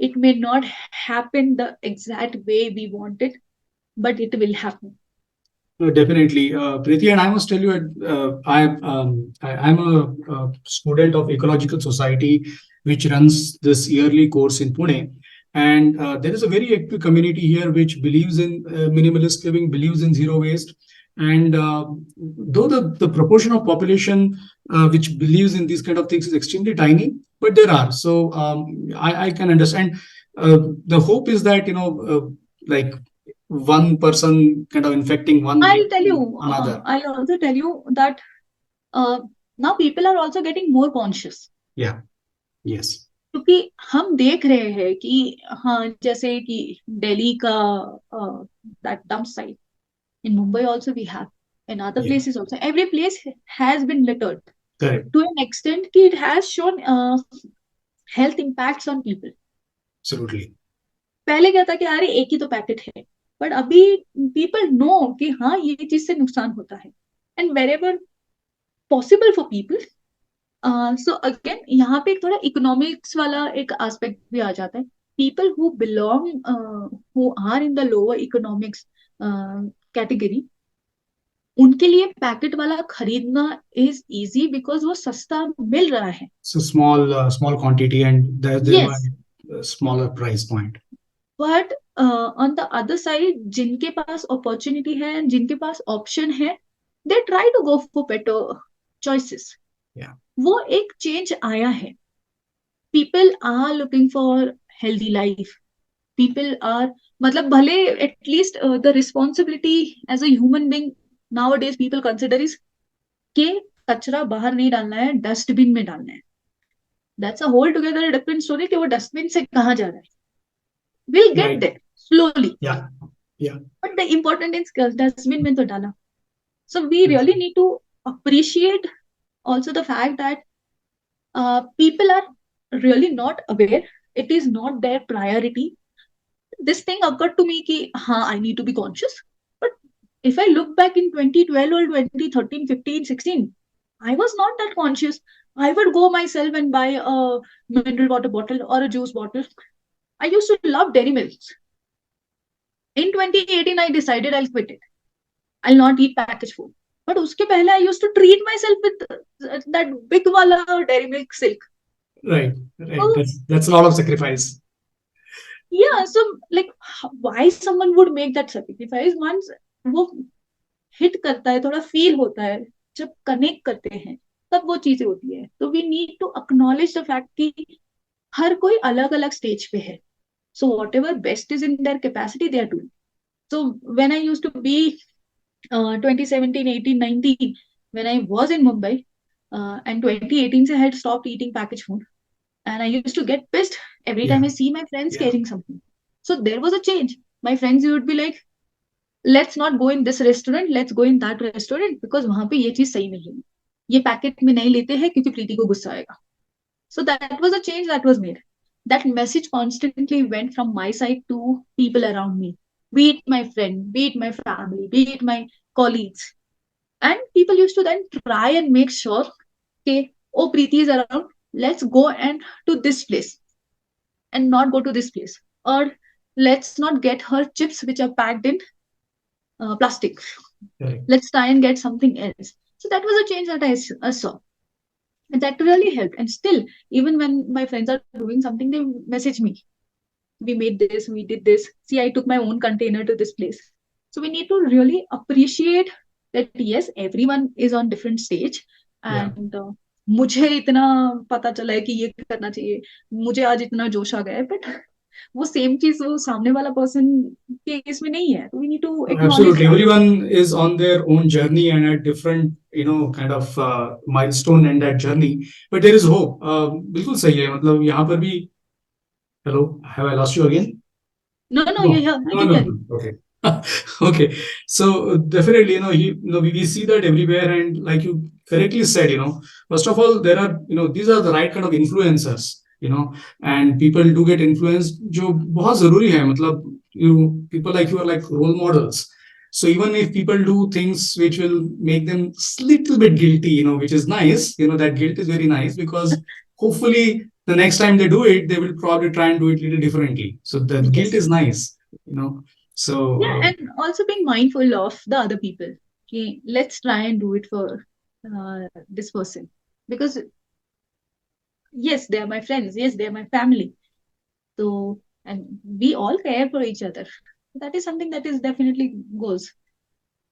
S2: it may not happen the exact way we want it, but it will happen.
S1: Definitely, Preeti, and I must tell you, I'm a student of Ecological Society, which runs this yearly course in Pune, and there is a very active community here which believes in minimalist living, believes in zero waste, and though the proportion of population which believes in these kind of things is extremely tiny, but there are. So I can understand. the hope is that, like one person kind of infecting
S2: I'll tell you,
S1: another.
S2: I'll also tell you that uh, now people are also getting more conscious.
S1: Yeah. Yes.
S2: क्योंकि हम देख रहे हैं कि हाँ जैसे कि दिल्ली का that dump site in Mumbai also we have, in other
S1: Yeah.
S2: places also, every place has been littered
S1: Correct.
S2: to an extent that it has shown health impacts on people.
S1: Absolutely.
S2: पहले क्या था कि अरे एक ही तो packet है, but अभी people know कि हाँ ये चीज से नुकसान होता है, and wherever possible for people. So again यहाँ पे एक थोड़ा इकोनॉमिक्स वाला एक एस्पेक्ट भी आ जाता है. People who belong who are in the lower economics category, उनके लिए पैकेट वाला खरीदना इज इजी बिकॉज वो सस्ता मिल रहा है.
S1: So small quantity, and thereby
S2: yes,
S1: smaller price point.
S2: But on the other side जिनके पास अपॉर्चुनिटी है, जिनके पास ऑप्शन है, they try to go for better choices.
S1: Yeah.
S2: वो एक चेंज आया है. People are looking for healthy life. People are, मतलब भले at least the responsibility as a human being nowadays people consider is के कचरा बाहर नहीं डालना है, डस्टबिन में डालना है. That's a whole together different story कि वो डस्टबिन से कहाँ जा रहा है. we'll get
S1: Right.
S2: there slowly.
S1: Yeah. Yeah.
S2: But the important is dustbin mein to dala. So we really need to appreciate also the fact that people are really not aware. It is not their priority. This thing occurred to me ki, हाँ, I need to be conscious. But if I look back in 2012 or 2013, 15, 16, I was not that conscious. I would go myself and buy a mineral water bottle or a juice bottle. I used to love dairy milks. In 2018, I decided I'll quit it. I'll not eat packaged food. But uske pehle I used to treat myself with that big wala dairy milk silk.
S1: Right. Right.
S2: So
S1: That's a lot of sacrifice.
S2: yeah, so like why someone would make that sacrifice once वो hit करता है, थोड़ा feel होता है, जब connect करते हैं तब वो चीजें होती है. तो we need to acknowledge the fact कि हर कोई अलग अलग stage पे है. So whatever best is in their capacity they are doing. So when I used to be 2017, 18, 19, when I was in Mumbai, and 2018 se I had stopped eating packaged food. And I used to get pissed every time I see my friends carrying something. So there was a change. My friends would be like, let's not go in this restaurant, let's go in that restaurant because वहां पे ये चीज सही नहीं है. ये packet में नहीं लेते हैं क्योंकि प्रीति को गुस्सा आएगा. So that was a change that was made. That message constantly went from my side to people around me, be it my friend, be it my family, be it my colleagues. And people used to then try and make sure, okay, oh, Preeti is around, let's go and to this place and not go to this place. Or let's not get her chips which are packed in plastic.
S1: Right.
S2: Let's try and get something else. So that was a change that I saw. And that really helped. And still, even when my friends are doing something, they message me. We made this, we did this. See, I took my own container to this place. So we need to really appreciate that yes, everyone is on different stage. And मुझे इतना पता चला है कि ये करना चाहिए, मुझे आज इतना जोश आ गया है, बट वो सेम चीज वो सामने वाला पर्सन के इसमें नहीं है. We need to acknowledge
S1: Absolutely.
S2: that.
S1: Everyone is on their own journey and at different, kind of milestone in that journey. But there is hope. बिल्कुल सही है. मतलब यहाँ पर भी. Hello, have I lost you again?
S2: No,
S1: No,
S2: you're here. I
S1: no,
S2: can
S1: no,
S2: hear
S1: no.
S2: you.
S1: Okay. Okay. So definitely, we see that everywhere, and like you correctly said, first of all, there are, these are the right kind of influencers, and people do get influenced, जो बहुत जरूरी है. मतलब people like you are like role models. So even if people do things which will make them little bit guilty, which is nice, that guilt is very nice because hopefully the next time they do it, they will probably try and do it a little differently. So the guilt is nice, So
S2: Yeah, and also being mindful of the other people. Okay, let's try and do it for this person because yes, they are my friends. Yes, they are my family. So and we all care for each other. That is something that is definitely goes.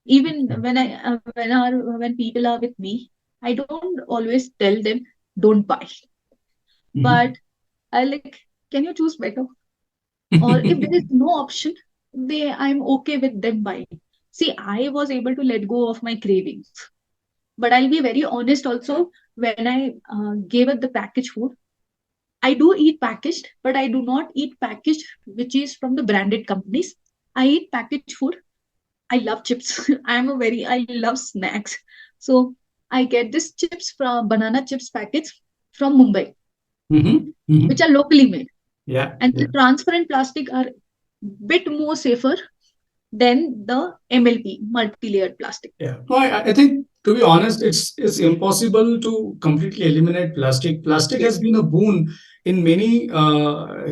S2: Even when people are with me, I don't always tell them don't buy,
S1: Mhm.
S2: but I like, can you choose better? or if there is no option, I'm okay with them buying. See, I was able to let go of my cravings, but I'll be very honest also. When I gave up the packaged food, I do eat packaged, but I do not eat packaged which is from the branded companies. I eat packaged food. I love chips. I love snacks. So I get this chips from banana chips packets from Mumbai,
S1: Mm-hmm.
S2: which
S1: Mm-hmm.
S2: are locally made.
S1: Yeah.
S2: And
S1: Yeah.
S2: the transparent plastic are bit more safer than the MLP, multi-layered plastic.
S1: Yeah. No, I think to be honest, it's impossible to completely eliminate plastic. Plastic has
S2: Yes,
S1: been a boon in many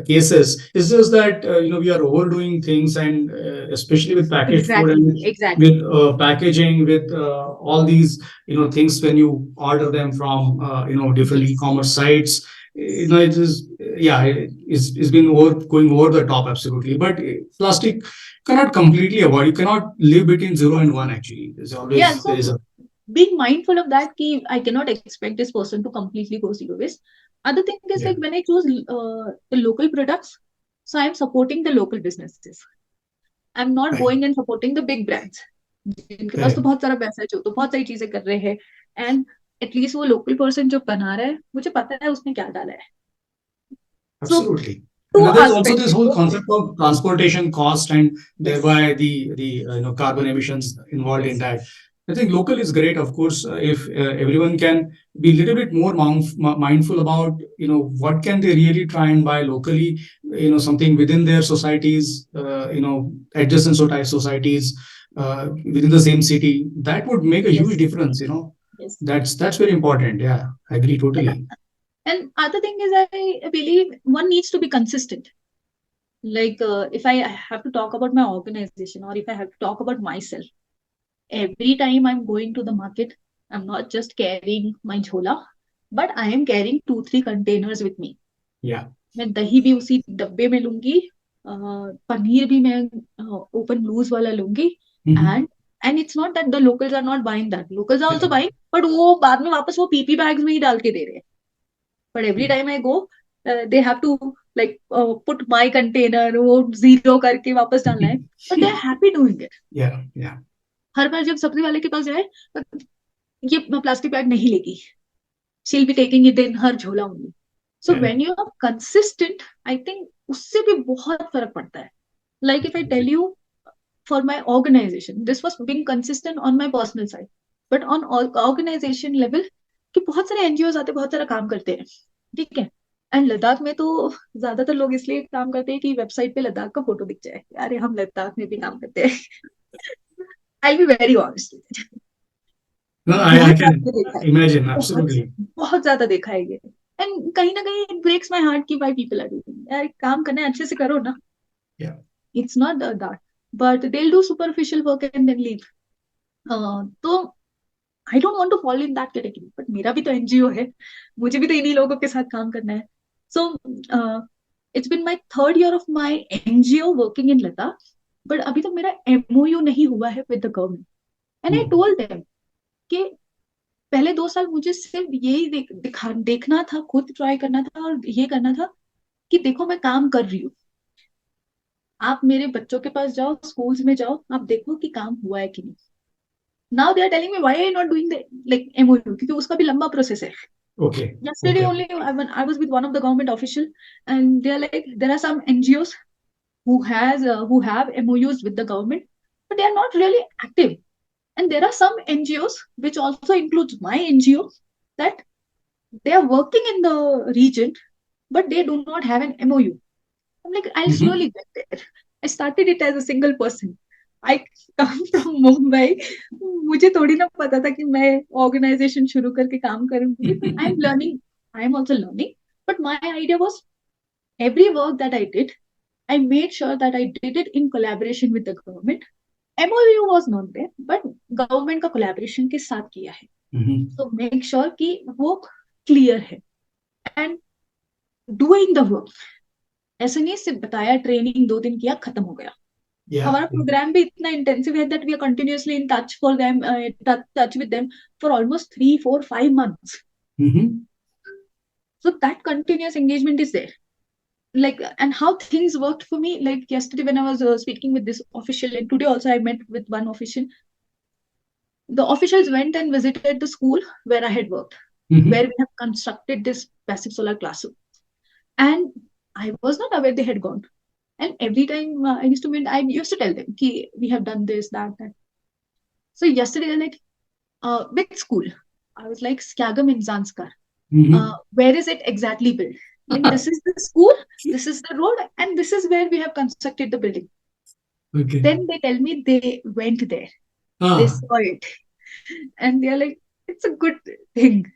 S1: cases. It's just that we are overdoing things, and especially with packaged food
S2: exactly,
S1: and
S2: exactly.
S1: with packaging, with all these things when you order them from different
S2: Yes,
S1: e-commerce sites.
S2: yes.
S1: It is, yeah, it's been going over the top, absolutely. But plastic cannot completely avoid. You cannot live between zero and one. Actually, there's
S2: Yeah,
S1: always there
S2: so
S1: is a
S2: being mindful of that, ki I cannot expect this person to completely go zero waste. Other thing is
S1: yeah.
S2: like when I choose the local products, so I'm supporting the local businesses. I'm not
S1: Right.
S2: going and supporting the big brands जिनके पास तो
S1: Correct.
S2: बहुत सारा पैसा है जो तो बहुत सारी चीजें कर रहे हैं एंड एटलीस्ट वो लोकल पर्सन जो बना रहा है मुझे पता है उसने क्या डाला है so
S1: Absolutely.
S2: To
S1: And then there's also
S2: aspect
S1: this whole concept of transportation cost and
S2: yes
S1: thereby the carbon emissions involved in
S2: yes
S1: that. I think local is great, of course, if everyone can be a little bit more mindful about what can they really try and buy locally, something within their societies, adjacent societies, within the same city. That would make a
S2: yes
S1: huge difference.
S2: Yes
S1: That's very important. Yeah, I agree totally.
S2: and other thing is I believe one needs to be consistent. Like if I have to talk about my organization or if I have to talk about myself, every time I'm going to the market, I'm not just carrying my jhola, but I am carrying 2-3 containers with me.
S1: Yeah.
S2: मैं दही भी उसी डब्बे में लूंगी, पनीर भी मैं open loose वाला लूंगी.
S1: Mhm.
S2: And it's not that the locals are not buying that. Locals are also buying, but वो बाद में वापस वो पीपी बैग्स में ही डाल के दे रहे हैं. But every time I go, they have to like put my container, वो zero करके वापस डालना है. But they are happy doing it.
S1: Yeah, yeah.
S2: हर बार जब सब्जी वाले के पास जाए, ये प्लास्टिक बैग नहीं लेगी. She'll be taking it in her झोला only. So
S1: Yeah.
S2: when you are consistent, I think उससे भी बहुत फर्क पड़ता है. Like if I tell you, for my organization, this was being consistent on my personal side, but on organization level, कि बहुत सारे एनजीओ आते बहुत सारा काम करते हैं, ठीक है. एंड लद्दाख में तो ज्यादातर लोग इसलिए काम करते हैं कि वेबसाइट पे लद्दाख का फोटो दिख जाए, अरे हम लद्दाख में भी काम करते हैं. I be very honest,
S1: No, I
S2: बहुत
S1: can
S2: ज्यादा देखा है,
S1: imagine,
S2: बहुत
S1: absolutely.
S2: बहुत ज्यादा देखा है ये. एंड कहीं ना कहीं इट ब्रेक्स माई हार्ट कि वाई पीपल आर डूइंग. यार काम करना है अच्छे से करो ना.
S1: Yeah.
S2: It's not that, but they will do superficial work and then leave. तो I don't want to follow in that category, but मेरा भी तो एनजीओ है, मुझे भी तो इन्हीं लोगों के साथ काम करना है. So it's been my third year of my NGO working in Ladakh, but अभी तक मेरा एमओयू नहीं हुआ है with the government. And I
S1: Hmm.
S2: Told them कि पहले 2 साल मुझे सिर्फ यही देखना था, खुद ट्राई करना था और ये करना था कि देखो मैं काम कर रही हूँ. आप मेरे बच्चों के पास जाओ, स्कूल्स में जाओ, आप देखो कि काम हुआ है कि नहीं. Now they are telling me why I not doing the like MOU, क्योंकि उसका भी लंबा प्रोसेस है.
S1: Okay.
S2: Yesterday
S1: Okay.
S2: only I was with one of the government official, and they're like there are some NGOs who have MOUs with the government, but they are not really active. And there are some NGOs which also includes my NGO that they are working in the region, but they do not have an MOU. I'm like, I'll
S1: Mhm.
S2: slowly get there. I started it as a single person. I come from Mumbai. मुझे थोड़ी ना पता था कि मैं organisation शुरू करके काम करूंगी, but I'm learning. I'm also learning. But my idea was every work that I did, I made sure that I did it in collaboration with the government. MOU was not there, but government का collaboration के साथ किया है.
S1: Mhm.
S2: So make sure कि वो clear है. And doing the work. ऐसे नहीं सिर्फ बताया, ट्रेनिंग 2 दिन किया, खत्म हो गया.
S1: Yeah.
S2: हमारा प्रोग्राम भी इतना इंटेंसिव है that we are continuously in touch for them, touch with them for almost 3 4 5 months.
S1: Mhm.
S2: So that continuous engagement is there. like, and how things worked for me. Like yesterday when I was speaking with this official, and today also I met with one official. The officials went and visited the school where I had worked, where
S1: Mm-hmm.
S2: we have constructed this passive solar classroom. And I was not aware they had gone. And every time I used to meet, I used to tell them, Ki, we have done this, that, that. So yesterday, they're like, which school? I was like, Skagam in Zanskar.
S1: Mm-hmm.
S2: Where is it exactly built? Like, this is the school, this is the road, and this is where we have constructed the building.
S1: Okay.
S2: Then they tell me they went there, they
S1: Ah,
S2: saw it, and they're like, it's a good thing.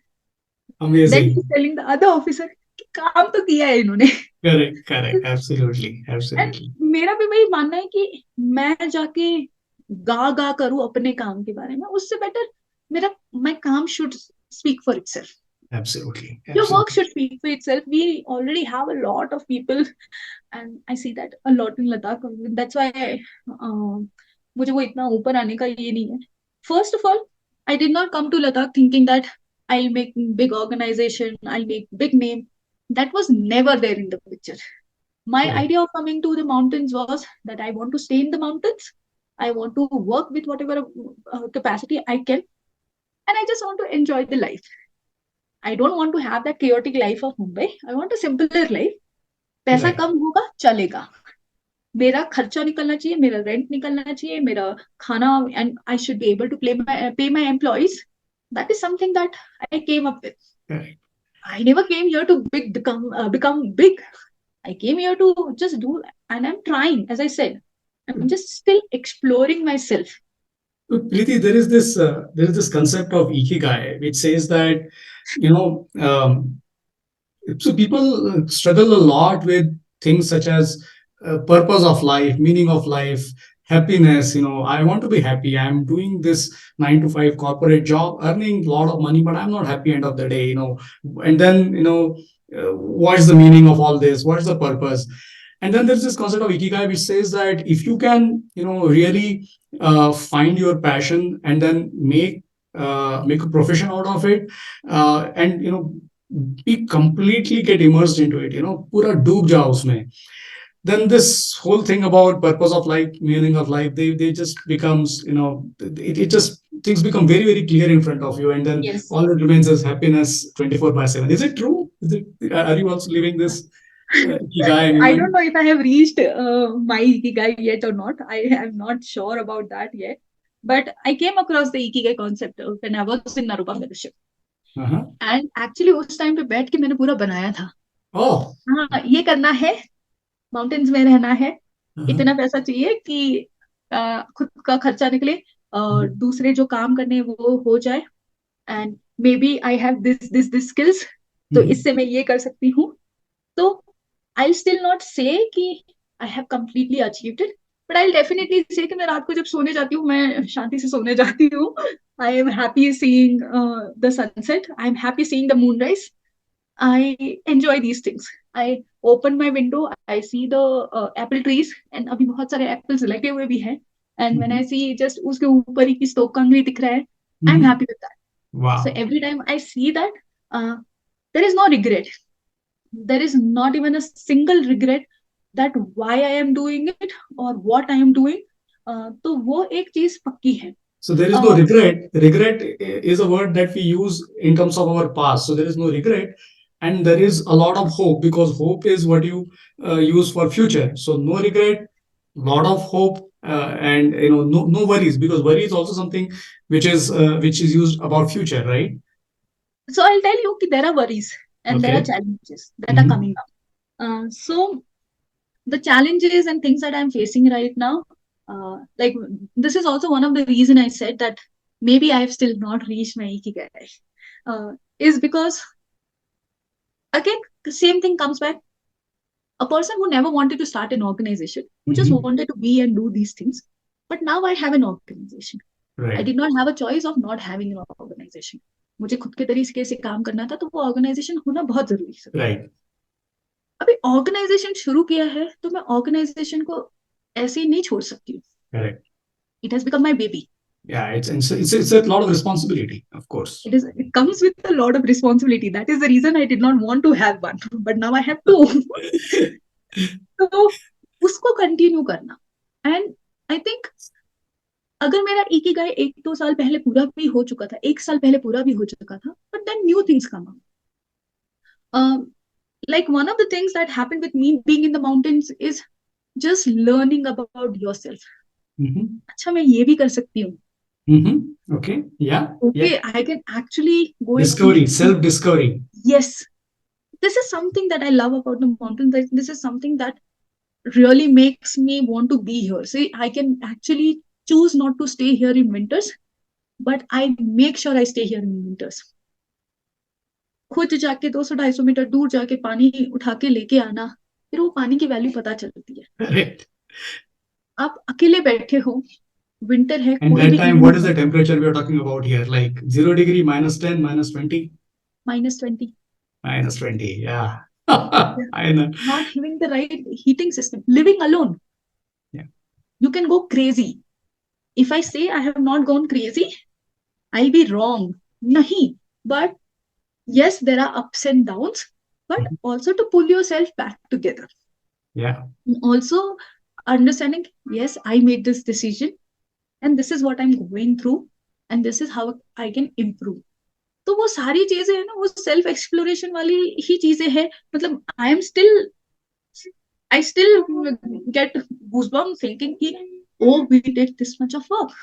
S2: Then
S1: amazing.
S2: he's telling the other officer, कि काम तो किया है इन्होंने.
S1: Correct, correct. Absolutely,
S2: and
S1: absolutely.
S2: मेरा भी वही मानना है कि मैं जाके गा गा करूं अपने काम के बारे में, उससे बेटर मेरा माय काम should speak for itself.
S1: Absolutely,
S2: Your work
S1: absolutely.
S2: should speak for itself. We already have a lot of people, and I see that a lot in Ladakh. That's why मुझे वो इतना ऊपर आने का ये नहीं है. First of all, I did not come to Ladakh thinking that I'll make big organization, I'll make big name. That was never there in the picture. My
S1: Correct.
S2: idea of coming to the mountains was that I want to stay in the mountains. I want to work with whatever capacity I can, and I just want to enjoy the life. I don't want to have that chaotic life of Mumbai. I want a simpler life. पैसा
S1: Right.
S2: कम होगा चलेगा, मेरा खर्चा निकलना चाहिए, मेरा rent निकलना चाहिए, मेरा खाना, and I should be able to pay my employees. That is something that I came up with.
S1: Correct.
S2: I never came here to become big. I came here to just do, and I'm trying. As I said, I'm just still exploring myself.
S1: So, Preeti, there is this concept of ikigai, which says that you know so people struggle a lot with things such as purpose of life, meaning of life, happiness. I want to be happy. I'm doing this 9 to 5 corporate job, earning a lot of money, but I'm not happy end of the day. And then what's the meaning of all this? What's the purpose? And then there's this concept of ikigai, which says that if you can really find your passion and then make a profession out of it, and we completely get immersed into it, pura डूब जाओ उसमें, then this whole thing about purpose of life, meaning of life, they just becomes, it just things become very, very clear in front of you, and then
S2: Yes.
S1: all that remains is happiness 24/7. Is it true? Are you also living this ikigai
S2: I don't
S1: movement?
S2: know if I have reached my Ikigai yet or not. I am not sure about that yet. But I came across the Ikigai concept when I was in Narupa fellowship.
S1: Uh-huh.
S2: And actually उस time पे बैठ के मैंने पूरा बनाया था.
S1: Oh.
S2: हाँ, ये करना है, माउंटेन्स में रहना है,
S1: Uh-huh.
S2: इतना पैसा चाहिए कि खुद का खर्चा निकले, दूसरे जो काम करने हैं वो हो जाए, and maybe I have this skills, तो
S1: Mm-hmm.
S2: इससे मैं ये कर सकती हूँ. तो I'll still not say कि I have completely achieved it, but I'll definitely say कि मैं रात को जब सोने जाती हूँ मैं शांति से सोने जाती हूँ. I am happy seeing the sunset. I'm happy seeing the moonrise. I enjoy these things. I open my window, I see the apple trees, and अभी बहुत सारे apples लगे हुए भी हैं. And when I
S1: Mm-hmm.
S2: see just उसके ऊपर ही किसी तो कंगनी दिख रहा है, I'm
S1: Mm-hmm.
S2: happy with that. So
S1: Wow.
S2: every time I see that, uh, there is no regret. There is not even a single regret that why I am doing it or what I am doing. तो वो एक चीज पक्की है.
S1: So there is no regret. Regret is a word that we use in terms of our past. So there is no regret, and there is a lot of hope, because hope is what you use for future. So no regret, lot of hope, and no worries, because worry is also something which is used about future, right?
S2: So I'll tell you कि there are worries and there are
S1: Okay.
S2: challenges that are
S1: Mm-hmm.
S2: coming up. So the challenges and things that I'm facing right now, like this is also one of the reason I said that maybe I have still not reached my ikigai, is because again the same thing comes back. A person who never wanted to start an organization, who just
S1: Mm-hmm.
S2: wanted to be and do these things, but now I have an organization. I
S1: Right.
S2: did not have a choice of not having an organization. मुझे खुद के तरीके से काम करना था, तो वो ऑर्गेनाइजेशन होना बहुत जरूरी है.
S1: Right.
S2: अभी ऑर्गेनाइजेशन शुरू किया है तो मैं ऑर्गेनाइजेशन को ऐसे ही नहीं छोड़ सकती हूँ.
S1: Correct.
S2: It has become my baby.
S1: Yeah, it's a lot of responsibility, of course.
S2: It comes with a lot of responsibility. That is the reason I did not want to have one, but now I have two. तो उसको continue करना। And I think अगर मेरा Ikigai 1-2 साल पहले पूरा भी हो चुका था, 1 साल पहले पूरा भी हो चुका था, but then new things come up. Like one of the things that happened with me being in the mountains is just learning about yourself.
S1: Mm-hmm.
S2: अच्छा, मैं ये भी कर सकती हूँ.
S1: Mm-hmm. Okay. Yeah.
S2: Okay,
S1: Yeah.
S2: I can actually go and
S1: Discovery,
S2: eat.
S1: self-discovery.
S2: Yes, this is something that I love about the mountains. Like, this is something that really makes me want to be here. See, I can actually choose not to stay here in winters, but I make sure I stay here in winters. खुद जाके 200-250 metre दूर जाके पानी उठा के लेके आना, फिर वो पानी की वैल्यू पता चलती है.
S1: Correct.
S2: आप अकेले बैठे हो, विंटर है,
S1: And
S2: कोई
S1: that
S2: भी
S1: time, what
S2: इवनिंग
S1: is
S2: है,
S1: the temperature we are talking about here? Like 0 degree, -10, -20,
S2: -20.
S1: -20. Yeah.
S2: Yeah.
S1: I know.
S2: Not having the right heating system, living alone,
S1: Yeah.
S2: you can go crazy. If I say I have not gone crazy, I'll be wrong. Nahi. But yes, there are ups and downs, but
S1: Mhm.
S2: also to pull yourself back together.
S1: Yeah.
S2: Also understanding, yes, I made this decision and this is what I'm going through and this is how I can improve. तो वो सारी चीजें है ना, वो self exploration वाली ही चीजें हैं. मतलब I still get goosebumps thinking कि oh, we did this much of work.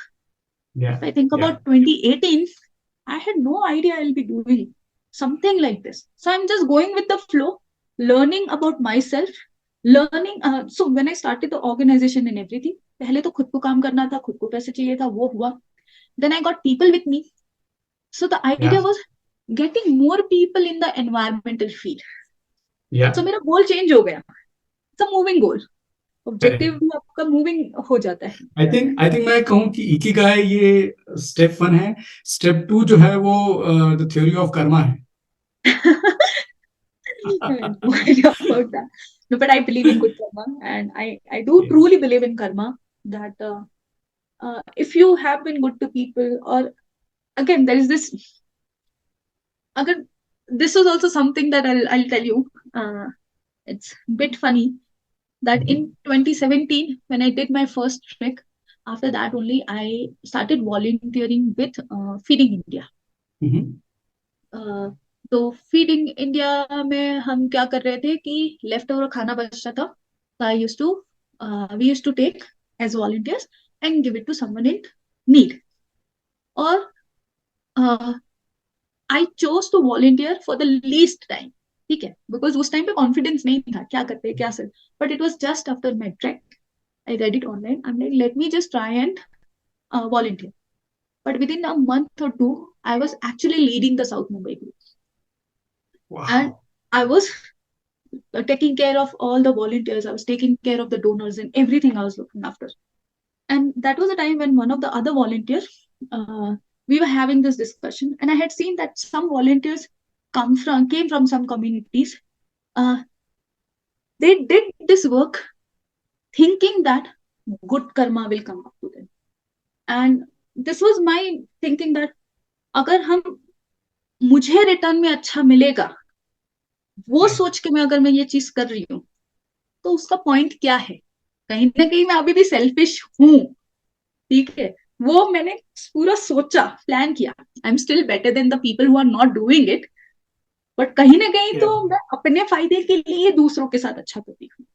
S1: Yeah.
S2: If I think
S1: Yeah.
S2: about 2018, I had no idea I'll be doing something like this. So I'm just going with the flow, learning about myself, learning. So when I started the organization and everything, पहले तो खुद को काम करना था, खुद को पैसे चाहिए था, वो हुआ. Then I got people with me. So the
S1: Yeah.
S2: idea was getting more people in the environmental field.
S1: Yeah.
S2: So मेरा गोल चेंज हो गया. It's a moving goal.
S1: Correct.
S2: Objective भी आपका मूविंग हो जाता है.
S1: आई थिंक मैं कहूँ कि इकिगाई ये स्टेप 1 है. स्टेप 2 जो है वो द थ्योरी ऑफ कर्मा है.
S2: No idea about that. No, but I believe in good karma, and I do
S1: Yes.
S2: truly believe in karma. That if you have been good to people, or again, there is this. Again, this was also something that I'll tell you. It's a bit funny that
S1: Mhm.
S2: in 2017, when I did my first trek, after that only I started volunteering with Feeding India.
S1: Mhm.
S2: तो feeding India में हम क्या कर रहे थे कि left over खाना बचता था, तो I used to we used to take as volunteers and give it to someone in need. और I chose to volunteer for the least time. ठीक है, बिकॉज उस टाइम पे कॉन्फिडेंस नहीं था क्या करते क्या sir. But it was just after my track, I read it online, I am like let me just try and volunteer. But within a month or two, I was actually leading the South Mumbai group. And
S1: Wow.
S2: I was taking care of all the volunteers. I was taking care of the donors and everything I was looking after. And that was a time when one of the other volunteers, we were having this discussion, and I had seen that some volunteers came from some communities. Uh, they did this work thinking that good karma will come up to them. And this was my thinking that अगर हम मुझे return में अच्छा मिलेगा, वो
S1: Right.
S2: सोच के मैं अगर मैं ये चीज कर रही हूँ, तो उसका पॉइंट क्या है. कहीं ना कहीं मैं अभी भी सेल्फिश हूँ. ठीक है, वो मैंने पूरा सोचा, प्लान किया. I am still better than the people who are not doing it, but कहीं ना कहीं
S1: Yeah.
S2: तो मैं अपने फायदे के लिए दूसरों के साथ अच्छा करती हूँ.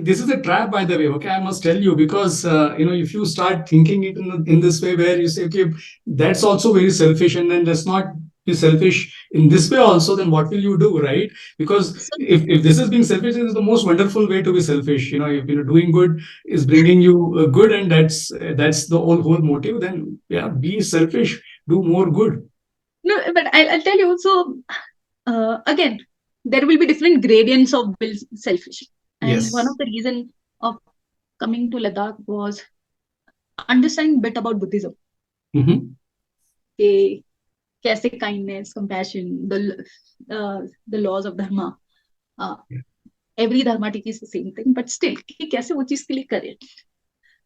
S1: This is a trap, by the way. Okay, I must tell you, because if you start thinking it in this way, where you say, okay, that's also very selfish, and then let's not be selfish in this way also. Then what will you do, right? Because
S2: So
S1: if this is being selfish, it is the most wonderful way to be selfish. If doing good is bringing you good, and that's the whole motive. Then yeah, be selfish, do more good.
S2: no, but I'll tell you also. Again, there will be different gradients of selfish, and one of
S1: Yes.
S2: the reason of coming to Ladakh was understanding a bit about Buddhism.
S1: Mm-hmm.
S2: कि कैसे kindness, compassion, the laws of dharma, uh, every dharma teaches the same thing, but still कि कैसे वो चीज के लिए करे.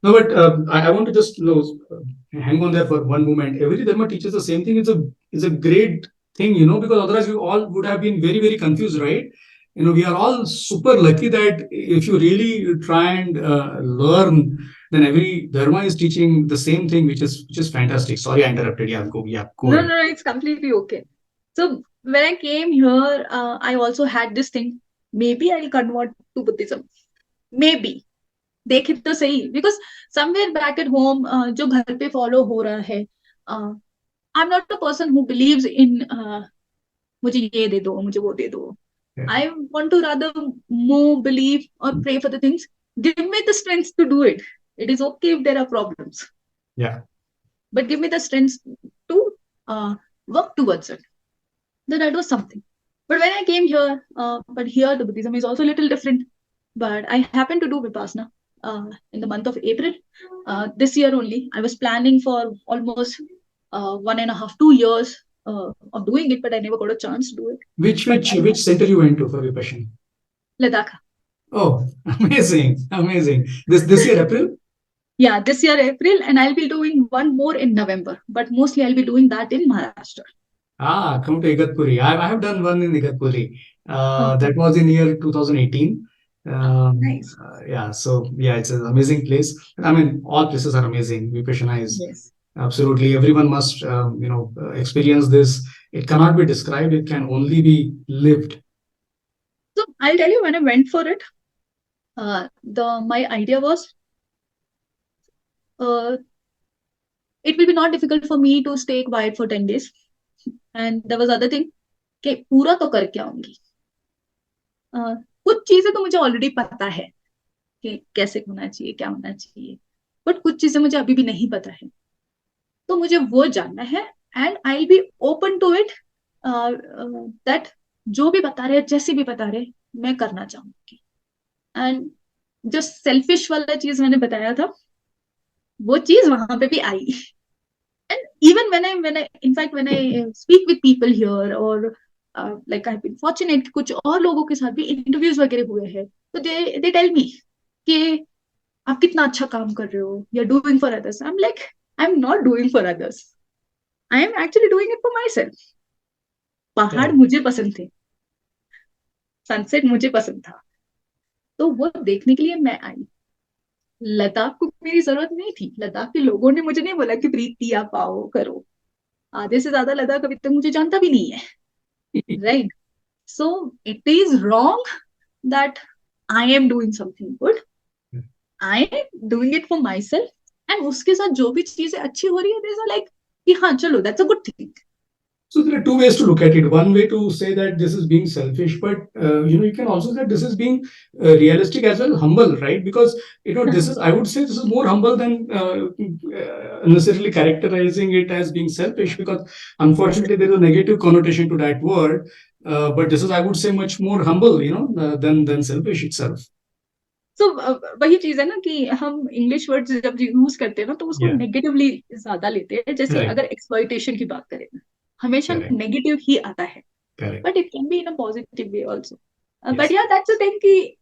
S1: No, but I want to just hang on there for one moment. Every dharma teaches the same thing. It's a great thing, because otherwise we all would have been very very confused, right? we are all super lucky that if you really try and learn, then every dharma is teaching the same thing, which is fantastic. Sorry, I interrupted. Yeah, go
S2: No,
S1: ahead.
S2: no, no, it's completely okay. So when I came here, I also had this thing. Maybe I'll convert to Buddhism. Maybe. देखे तो सही, because somewhere back at home जो घर पे follow हो रहा है, I'm not a person who believes in मुझे ये दे दो, मुझे वो दे दो.
S1: Yeah,
S2: I want to rather more believe or pray for the things. Give me the strength to do it. It is okay if there are problems,
S1: yeah.
S2: but give me the strength to work towards it. Then that was something. But when I came here, but here the Buddhism is also a little different. But I happened to do Vipassana in the month of April this year only. I was planning for almost 1.5, 2 years of doing it, but I never got a chance to do it.
S1: Which
S2: But
S1: which which center you went to for Vipassana?
S2: Ladakh.
S1: Oh, amazing, amazing. This year April?
S2: Yeah, this year April, and I'll be doing one more in November. But mostly I'll be doing that in Maharashtra.
S1: Come to Igatpuri. I have done one in Igatpuri.
S2: Okay.
S1: That was in year 2018.
S2: Nice.
S1: Yeah, so yeah, it's an amazing place. I mean, all places are amazing. Vipassana is
S2: Yes.
S1: absolutely, everyone must experience this. It cannot be described. It can only be lived.
S2: So I'll tell you when I went for it. The my idea was uh, it will be not difficult for me to stay quiet for 10 days. And there was other thing कि पूरा तो करके आऊंगी. कुछ चीजें तो मुझे already पता है कि कैसे होना चाहिए, क्या होना चाहिए, बट कुछ चीजें मुझे अभी भी नहीं पता है, तो मुझे वो जानना है. And I be open to it that जो भी बता रहे, जैसे भी बता रहे, मैं करना चाहूंगी. एंड जो सेल्फिश वाला चीज मैंने बताया था, वो चीज वहां पे भी आई. And even when I in fact when I speak with people here, or like I've been fortunate कि कुछ और लोगों के साथ भी इंटरव्यूज वगैरह हुए हैं, तो they tell me कि आप कितना अच्छा काम कर रहे हो, you're doing for others. I'm like, I'm not doing for others, I am actually doing it for myself. पहाड़
S1: Correct.
S2: मुझे पसंद थे, सनसेट मुझे पसंद था, तो वो देखने के लिए मैं आई. लद्दाख को मेरी जरूरत नहीं थी. लद्दाख के लोगों ने मुझे नहीं बोला कि प्रीति आप आओ करो. आधे से ज्यादा लद्दाख अभी तक मुझे जानता भी नहीं है. Right. So it is wrong that I am doing something good. I am doing it for myself. And उसके साथ जो भी चीजें अच्छी हो रही है, these are like कि हाँ चलो, that's a good thing.
S1: So there are two ways to look at it. One way to say that this is being selfish, but you can also say this is being realistic as well, humble, right? Because this is, I would say, this is more humble than necessarily characterizing it as being selfish. Because unfortunately, there is a negative connotation to that word. But this is, I would say, much more humble, than selfish itself.
S2: So वही चीज है ना कि हम English words जब use करते हैं ना, तो उसको
S1: Yeah,
S2: नेगेटिवली ज्यादा लेते हैं. जैसे
S1: correct,
S2: अगर एक्सप्लॉइटेशन की बात करें, हमेशा
S1: correct,
S2: नेगेटिव ही आता है,
S1: correct.
S2: But it can be in a positive way also. But
S1: Yes.
S2: या दैट्स द थिंग कि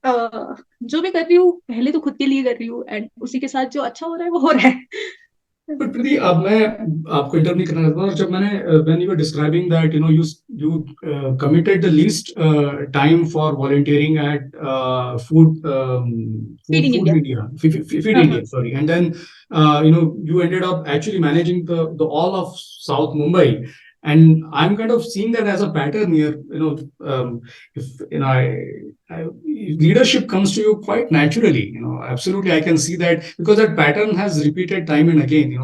S2: जो भी कर रही हूँ पहले तो खुद के लिए कर रही हूँ, एंड उसी के साथ जो अच्छा हो रहा है वो हो रहा है.
S1: बट प्रीति, अब मैं आपको इंटरव्यू नहीं करना चाहता हूँ. जब मैंने when you were describing that you committed the least time for volunteering at food food
S2: feeding
S1: food
S2: India.
S1: India, feed
S2: हाँ
S1: इंडिया,
S2: हाँ.
S1: Sorry, and then you ended up actually managing the all of South Mumbai, and I'm kind of seeing that as a pattern here. If leadership comes to you quite naturally. Absolutely, I can see that because that pattern has repeated time and again.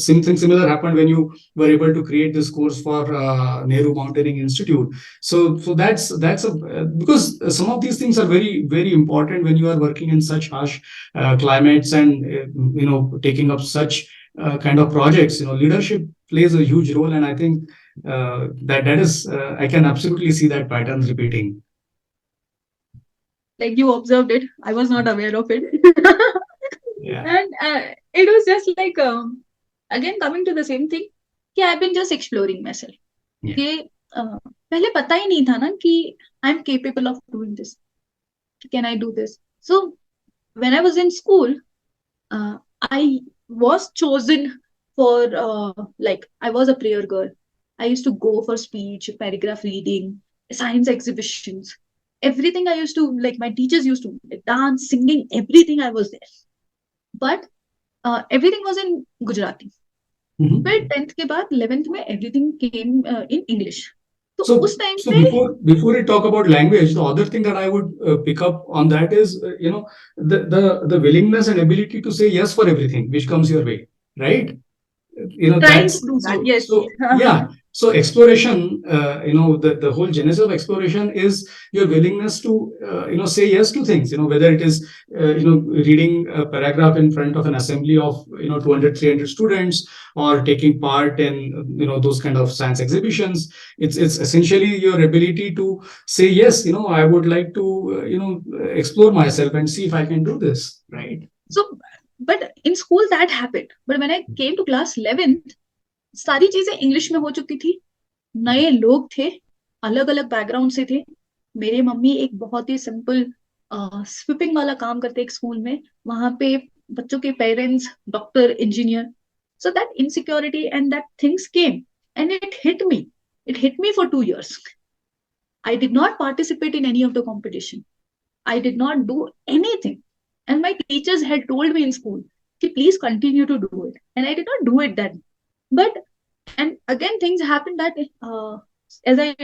S1: Something similar happened when you were able to create this course for Nehru Mountaineering Institute. So that's because some of these things are very very important when you are working in such harsh climates, and taking up such kind of projects. Leadership plays a huge role, and I think that is I can absolutely see that pattern repeating.
S2: Like you observed it, I was not aware of it.
S1: Yeah.
S2: And it was just like again coming to the same thing कि I've been just exploring myself.
S1: Yeah.
S2: कि पहले पता ही नहीं था ना कि I'm capable of doing this. Can I do this? So when I was in school, I was chosen for like I was a prayer girl. I used to go for speech, paragraph reading, science exhibitions. everything I used to like. My teachers used to like, dance, singing, everything. I was there, but everything was in Gujarati. फिर
S1: Mhm.
S2: 10th के बाद 11th में everything came in English. तो
S1: So,
S2: उस time
S1: so
S2: पे
S1: before we talk about language, the other thing that I would pick up on that is, the willingness and ability to say yes for everything which comes your way, right?
S2: trying to
S1: That's
S2: do that, yes.
S1: yeah, so exploration, the whole genesis of exploration is your willingness to say yes to things, whether it is reading a paragraph in front of an assembly of 200 300 students, or taking part in those kind of science exhibitions. It's essentially your ability to say yes, I would like to explore myself and see if I can do this, right?
S2: So but in school that happened, but when I came to class 11th, सारी चीजें English में हो चुकी थी, नए लोग थे, अलग अलग बैकग्राउंड से थे. मेरे मम्मी एक बहुत ही सिंपल स्वीपिंग वाला काम करते एक स्कूल में, वहां पे बच्चों के parents doctor engineer. So that insecurity and that things came, and it hit me for 2 years. I did not participate in any of the competition. I did not do anything. And my teachers had told me in school, please continue to do it. And I did not do it then. But, and again, things happened that, as I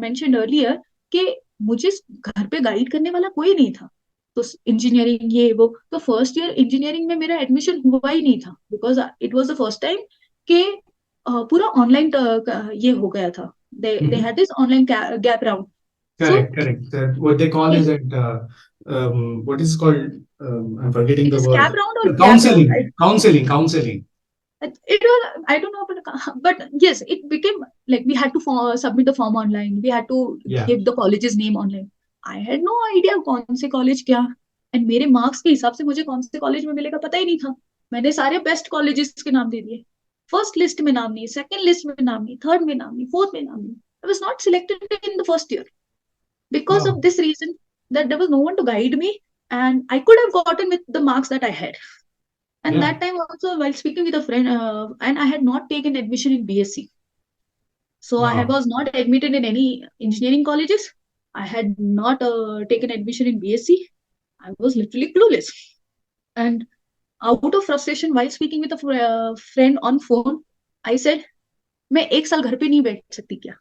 S2: mentioned earlier, कि मुझे घर पे guide करने वाला कोई नहीं था. तो इंजीनियरिंग ये वो, तो फर्स्ट ईयर इंजीनियरिंग में मेरा एडमिशन हुआ ही नहीं था, because it was the first time कि पूरा ऑनलाइन ये हो गया था. they
S1: Mhm.
S2: had this online gap round. So
S1: Correct, correct. That what they call is that what is called, I'm forgetting
S2: it
S1: the
S2: is cap
S1: word.
S2: round or gap round.
S1: Counseling.
S2: It was, I don't know, but yes, it became like we had to submit the form online. We had to
S1: Yeah.
S2: give the college's name online. I had no idea कौन से college क्या, and मेरे marks के हिसाब से मुझे कौन से कॉलेज में मिलेगा पता ही नहीं था. मैंने सारे बेस्ट कॉलेजेस के नाम दे दिए. फर्स्ट लिस्ट में नाम नहीं, सेकंड लिस्ट में नाम नहीं, थर्ड में नाम नहीं, फोर्थ में नाम नहीं. I was not selected in the first year because of
S1: Wow.
S2: this reason, that there was no one to guide me, and I could have gotten with the marks that I had. And
S1: Yeah.
S2: that time also, while speaking with a friend, and I had not taken admission in BSc. So
S1: Wow.
S2: was not admitted in any engineering colleges. I had not taken admission in BSc. I was literally clueless. And out of frustration, while speaking with a friend on phone, I said, मैं एक साल घर पे नहीं बैठ सकती क्या,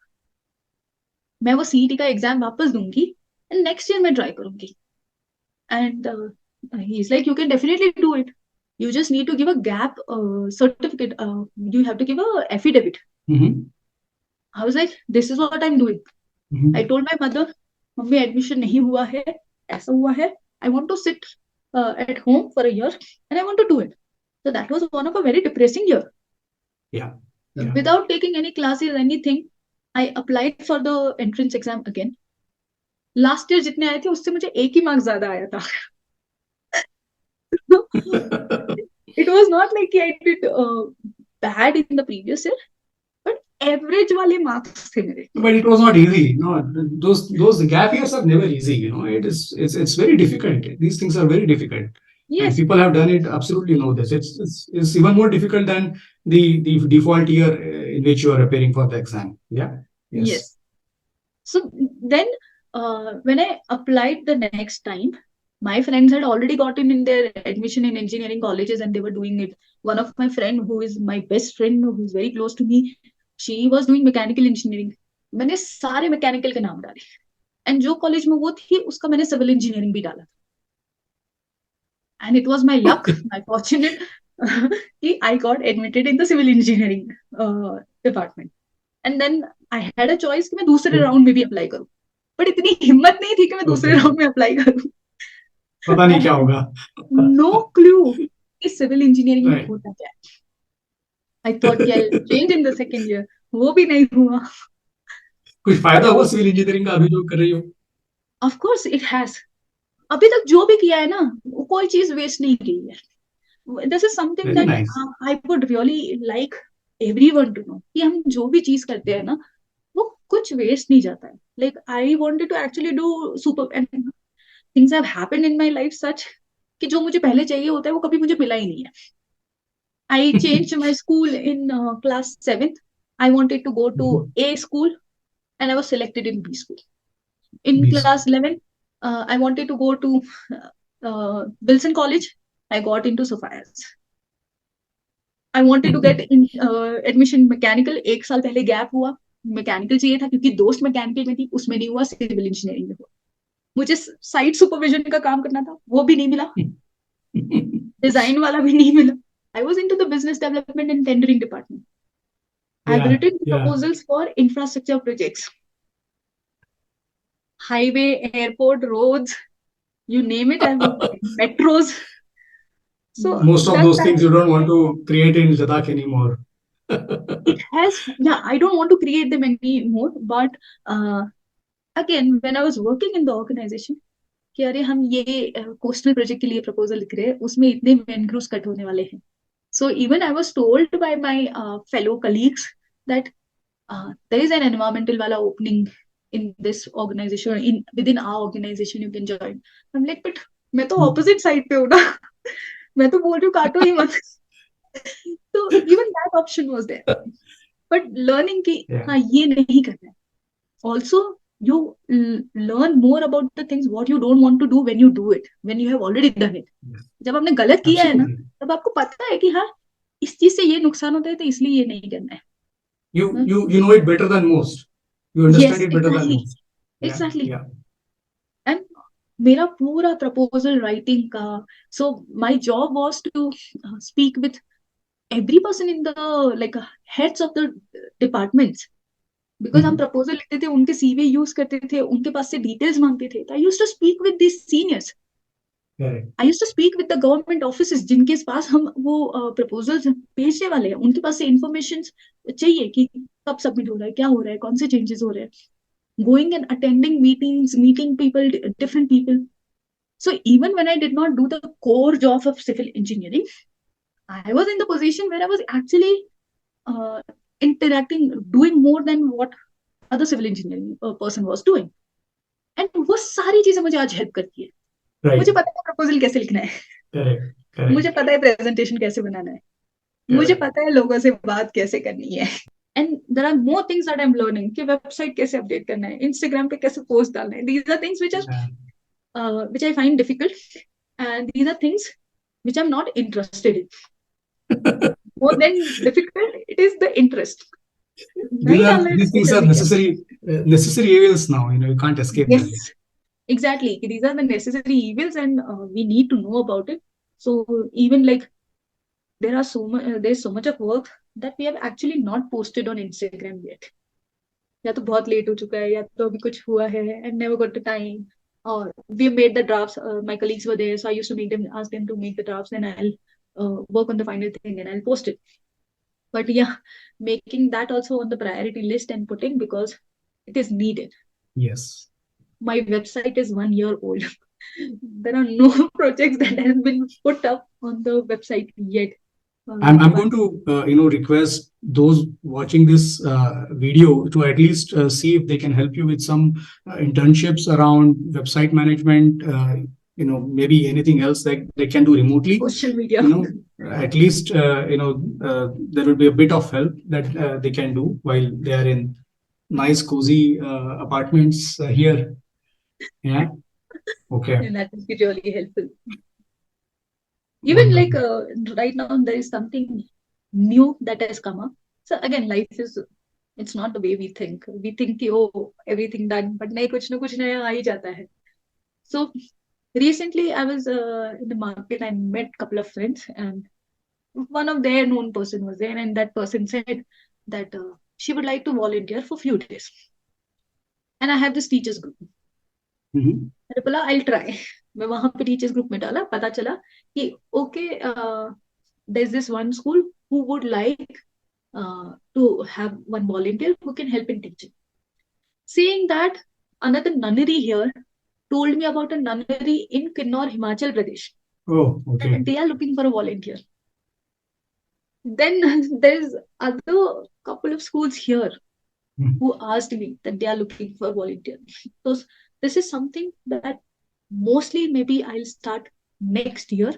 S2: मैं वो सीईटी का एग्जाम वापस दूंगी एंड नेक्स्ट ईयर मैं ट्राई करूंगी. And he's like, you can definitely do it. You just need to give a gap certificate. You have to give a affidavit.
S1: Mm-hmm.
S2: I was like, this is what I'm doing. I
S1: Mm-hmm.
S2: told my mother, mummy admission नहीं हुआ है, ऐसा हुआ है. I want to sit at home for a year and I want to do it. So that was one of a very depressing year.
S1: Yeah. Yeah.
S2: Without taking any classes, anything, I applied for the entrance exam again. Last year जितने आए थे उससे मुझे एक ही marks ज्यादा आया था. It was not like I did bad in the previous year, but average वाले marks थे मेरे.
S1: But it was not easy. No, those gap years are never easy. It's very difficult. These things are very difficult, and
S2: Yes,
S1: people have done it. Absolutely know this. It's even more difficult than the default year in which you are preparing for the exam. Yeah. Yes.
S2: yes. So then, when I applied the next time, my friends had already gotten in their admission in engineering colleges and they were doing it. One of my friend, who is my best friend, who is very close to me, she was doing mechanical engineering. मैंने सारे mechanical के नाम डाले, and जो college में वो थी उसका मैंने सिविल इंजीनियरिंग भी डाला. And it was my luck, my fortunate, I got admitted in the civil engineering department. And then I had a choice कि मैं दूसरे राउंड में भी अप्लाई करूं, बट इतनी हिम्मत नहीं थी कि मैं दूसरे
S1: Okay.
S2: राउंड में अप्लाई करूं.
S1: पता
S2: I
S1: नहीं क्या
S2: had
S1: होगा.
S2: no clue कि सिविल इंजीनियरिंग में
S1: Right.
S2: होता क्या है. I thought कि I'll change in the second year. वो भी नहीं हुआ.
S1: कुछ
S2: But
S1: फायदा हुआ सिविल इंजीनियरिंग का अभी जो कर रही हो?
S2: of course it has. अभी तक जो भी किया है ना, वो कोई चीज वेस्ट नहीं की है. This is something
S1: Very
S2: that
S1: nice.
S2: I would really like everyone to know, कि हम जो भी चीज करते हैं ना, वो कुछ वेस्ट नहीं जाता है. Like I wanted to actually do super, and things have happened in my life such कि जो मुझे पहले चाहिए होता है वो कभी मुझे मिला ही नहीं है. I changed my school in class 7th. I wanted to go to A school and I was selected in B school. In
S1: Beast.
S2: class 11, I wanted to go to Wilson College. I got into Sophia's. I wanted to get in admission mechanical. एक साल पहले gap हुआ. Mechanical चाहिए था क्योंकि दोस्त mechanical में थी, उसमें नहीं हुआ, सिविल इंजीनियरिंग में हुआ. मुझे साइट सुपरविजन का काम करना था, वो भी नहीं मिला. डिजाइन वाला भी नहीं मिला. I was into the business development and tendering department. I've written proposals for infrastructure projects. Highway, airport, roads, you name it, I've metros. So
S1: most of those things you don't want to create in Ladakh anymore.
S2: It has, yeah, I don't want to create them anymore. But again, when I was working in the organization, कि अरे हम ये coastal project के लिए proposal लिख रहे हैं, उसमें इतने मैनग्रोव्स कट होने वाले हैं. So even I was told by my fellow colleagues that there is an environmental wala opening in this organization, within our organization you can join. I'm like, but मैं तो opposite side पे हूँ ना. मैं तो बोल रही हूँ काटो ही मत. So even that option was there. But learning कि हाँ ये नहीं करना है. Also you learn more about the things what you don't want to do when you do it, when you have already done it. जब आपने गलत किया है ना, तब आपको पता है कि हाँ इस चीज से ये नुकसान होता है, तो इसलिए ये नहीं करना है.
S1: You know it better than most. You understand it better than most.
S2: Exactly. And मेरा पूरा proposal writing का, so my job was to speak with every person in the like heads of the departments. Because हम proposal लिखते थे, उनके CV use करते थे, उनके पास से details मांगते थे. I used to speak with these seniors. I used to speak with the government offices जिनके पास हम वो proposals भेजने वाले हैं. उनके पास से information चाहिए कि कब submit हो रहा है, क्या हो रहा है, कौन से changes हो रहे हैं. Going and attending meetings, meeting people, different people. So even when I did not do the core job of civil engineering, I was in the position where I was actually interacting, doing more than what other civil engineering person was doing. And वो सारी चीजें मुझे आज help करती है. मुझे पता है प्रपोजल कैसे लिखना है. मुझे पता है प्रेजेंटेशन कैसे बनाना है. मुझे पता है लोगों से बात कैसे करनी है. And there are more things that I'm learning कि वेबसाइट कैसे अपडेट करना है, इंस्टाग्राम पे कैसे पोस्ट डालना है. These are things which I find difficult, and these are things which I'm not interested in. More than difficult, it is the interest.
S1: These things are necessary evils now. You can't escape them.
S2: Exactly. These are the necessary evils, and we need to know about it. So even like there's so much of work that we have actually not posted on Instagram yet. या तो बहुत late हो चुका है, या तो अभी कुछ हुआ है, and never got the time. Or we made the drafts. My colleagues were there, so I used to ask them to make the drafts, and I'll work on the final thing and I'll post it. But yeah, making that also on the priority list and putting, because it is needed.
S1: Yes.
S2: My website is 1 year old. There are no projects that have been put up on the website yet.
S1: I'm going to request those watching this video to at least see if they can help you with some internships around website management, maybe anything else that they can do remotely.
S2: Social media.
S1: At least there will be a bit of help that they can do while they are in nice cozy apartments here. Yeah. Okay.
S2: And that will be really helpful. Even like right now there is something new that has come up. So again, life is, it's not the way we think. We think oh everything done, but nahi kuch na kuch naya aa hi jata hai. So recently I was in the market. I met a couple of friends, and one of their known person was there, and that person said that she would like to volunteer for few days. And I have this teachers group. मैंने बोला I'll try. मैं वहां पे teachers group में डाला, पता चला कि okay, there's this one school who would like to have one volunteer who can help in teaching. Seeing that, another nunnery here told me about a nunnery in Kinnaur, Himachal Pradesh.
S1: Oh, okay.
S2: They are looking for a volunteer. Then there's other couple of schools here who asked me that they are looking for a volunteer. So this is something that mostly maybe I'll start next year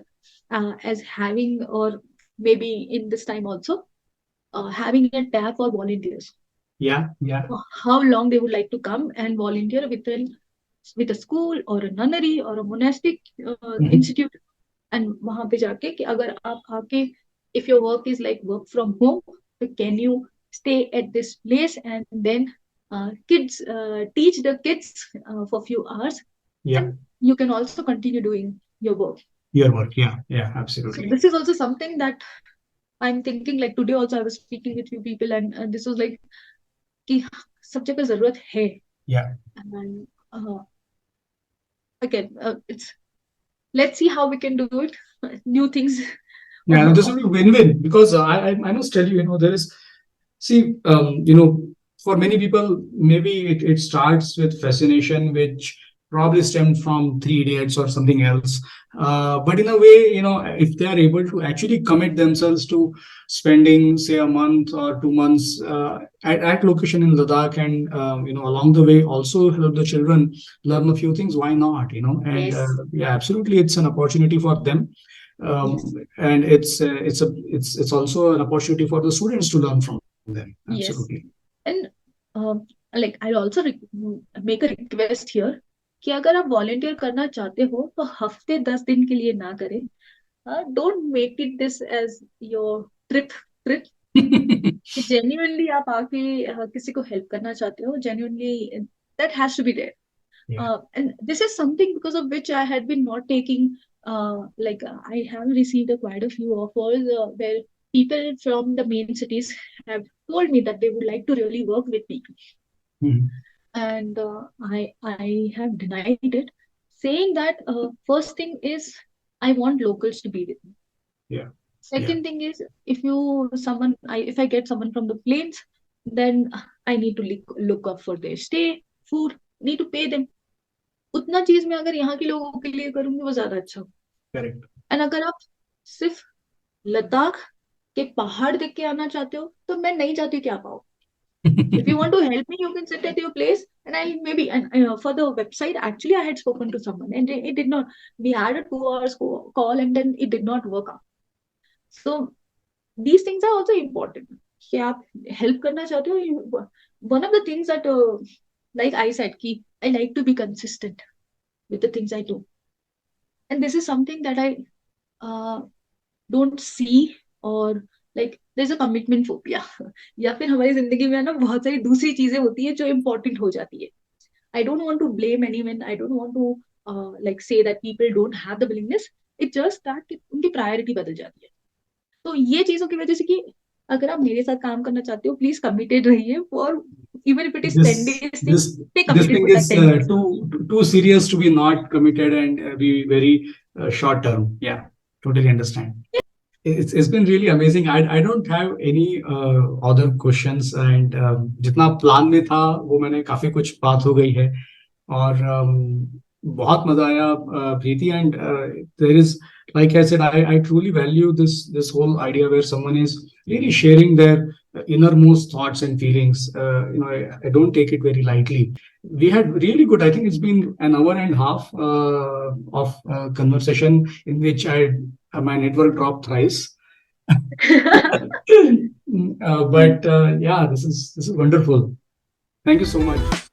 S2: as having, or maybe in this time also, having a tab for volunteers.
S1: Yeah.
S2: How long they would like to come and volunteer within with a school or a nunnery or a monastic
S1: Mhm.
S2: institute, and वहां पे जाके कि अगर आप आके, if your work is like work from home, so can you stay at this place and then kids teach the kids for a few hours,
S1: Yeah,
S2: and you can also continue doing your work.
S1: your work. Yeah, yeah,
S2: So
S1: absolutely.
S2: this is also something that I'm thinking, like today also I was speaking with few people, and this was like कि सब जगह जरूरत है.
S1: Yeah.
S2: And again, it's, let's see how we can do it, new things.
S1: Yeah, this will
S2: On
S1: be win-win because I must tell you, there is, see, for many people, maybe it starts with fascination, which probably stemmed from Three Idiots or something else. But in a way, if they are able to actually commit themselves to spending, say, a month or 2 months at location in Ladakh, and along the way also help the children learn a few things, why not? And
S2: yes,
S1: yeah, absolutely, it's an opportunity for them.
S2: yes,
S1: And it's also an opportunity for the students to learn from them. Absolutely.
S2: yes. And like I'll also make a request here कि अगर आप volunteer करना चाहते हो तो हफ्ते 10 दिन के लिए ना करें. Don't make it this as your trip. कि genuinely आप आके किसी को help करना चाहते हो, genuinely that has to be there.
S1: Yeah.
S2: And this is something because of which I had been not taking, I have received quite a few offers where people from the main cities have told me that they would like to really work with me.
S1: Mhm.
S2: And I have denied it, saying that first thing is I want locals to be with me.
S1: Yeah. Yeah.
S2: Second thing is, if I get someone from the plains, then I need to look up for their stay, food, need to pay them. उतना चीज मैं अगर यहाँ के लोगों के लिए करूंगी वो ज्यादा अच्छा हो.
S1: Correct.
S2: एंड अगर आप सिर्फ लद्दाख के पहाड़ देख के आना चाहते हो तो मैं नहीं चाहती कि आप आओ. If you want to help me, you can sit at your place, and I'll maybe, and for the website, actually I had spoken to someone and it did not, we had a 2 hours call and then it did not work out. So these things are also important कि आप help करना चाहते हो. One of the things that like I said कि I like to be consistent with the things I do, and this is something that I uh, don't see, or like there's a commitment phobia. या फिर हमारी जिंदगी में ना बहुत सारी दूसरी चीजें होती है जो important हो जाती है. I don't want to blame anyone. I don't want to like say that people don't have the willingness. It's just that कि उनकी priority बदल जाती है. तो ये चीजों की वजह से कि अगर आप मेरे साथ काम करना चाहते हो प्लीज कमिटेड रहिए, और even if it is 10
S1: this
S2: days thing,
S1: this
S2: stay
S1: this
S2: committed
S1: thing
S2: for that
S1: is
S2: 10 days.
S1: too serious to be not committed, and be very short term. Yeah, totally understand. It's been really amazing. I don't have any other questions, and जितना plan में था वो मैंने काफी कुछ बात हो गई है. और बहुत मजा आया, Preeti. And there is, like I said, I truly value this whole idea where someone is really sharing their innermost thoughts and feelings. I don't take it very lightly. We had really good, I think it's been an hour and a half of conversation in which my network dropped thrice. But yeah, this is wonderful. Thank you so much.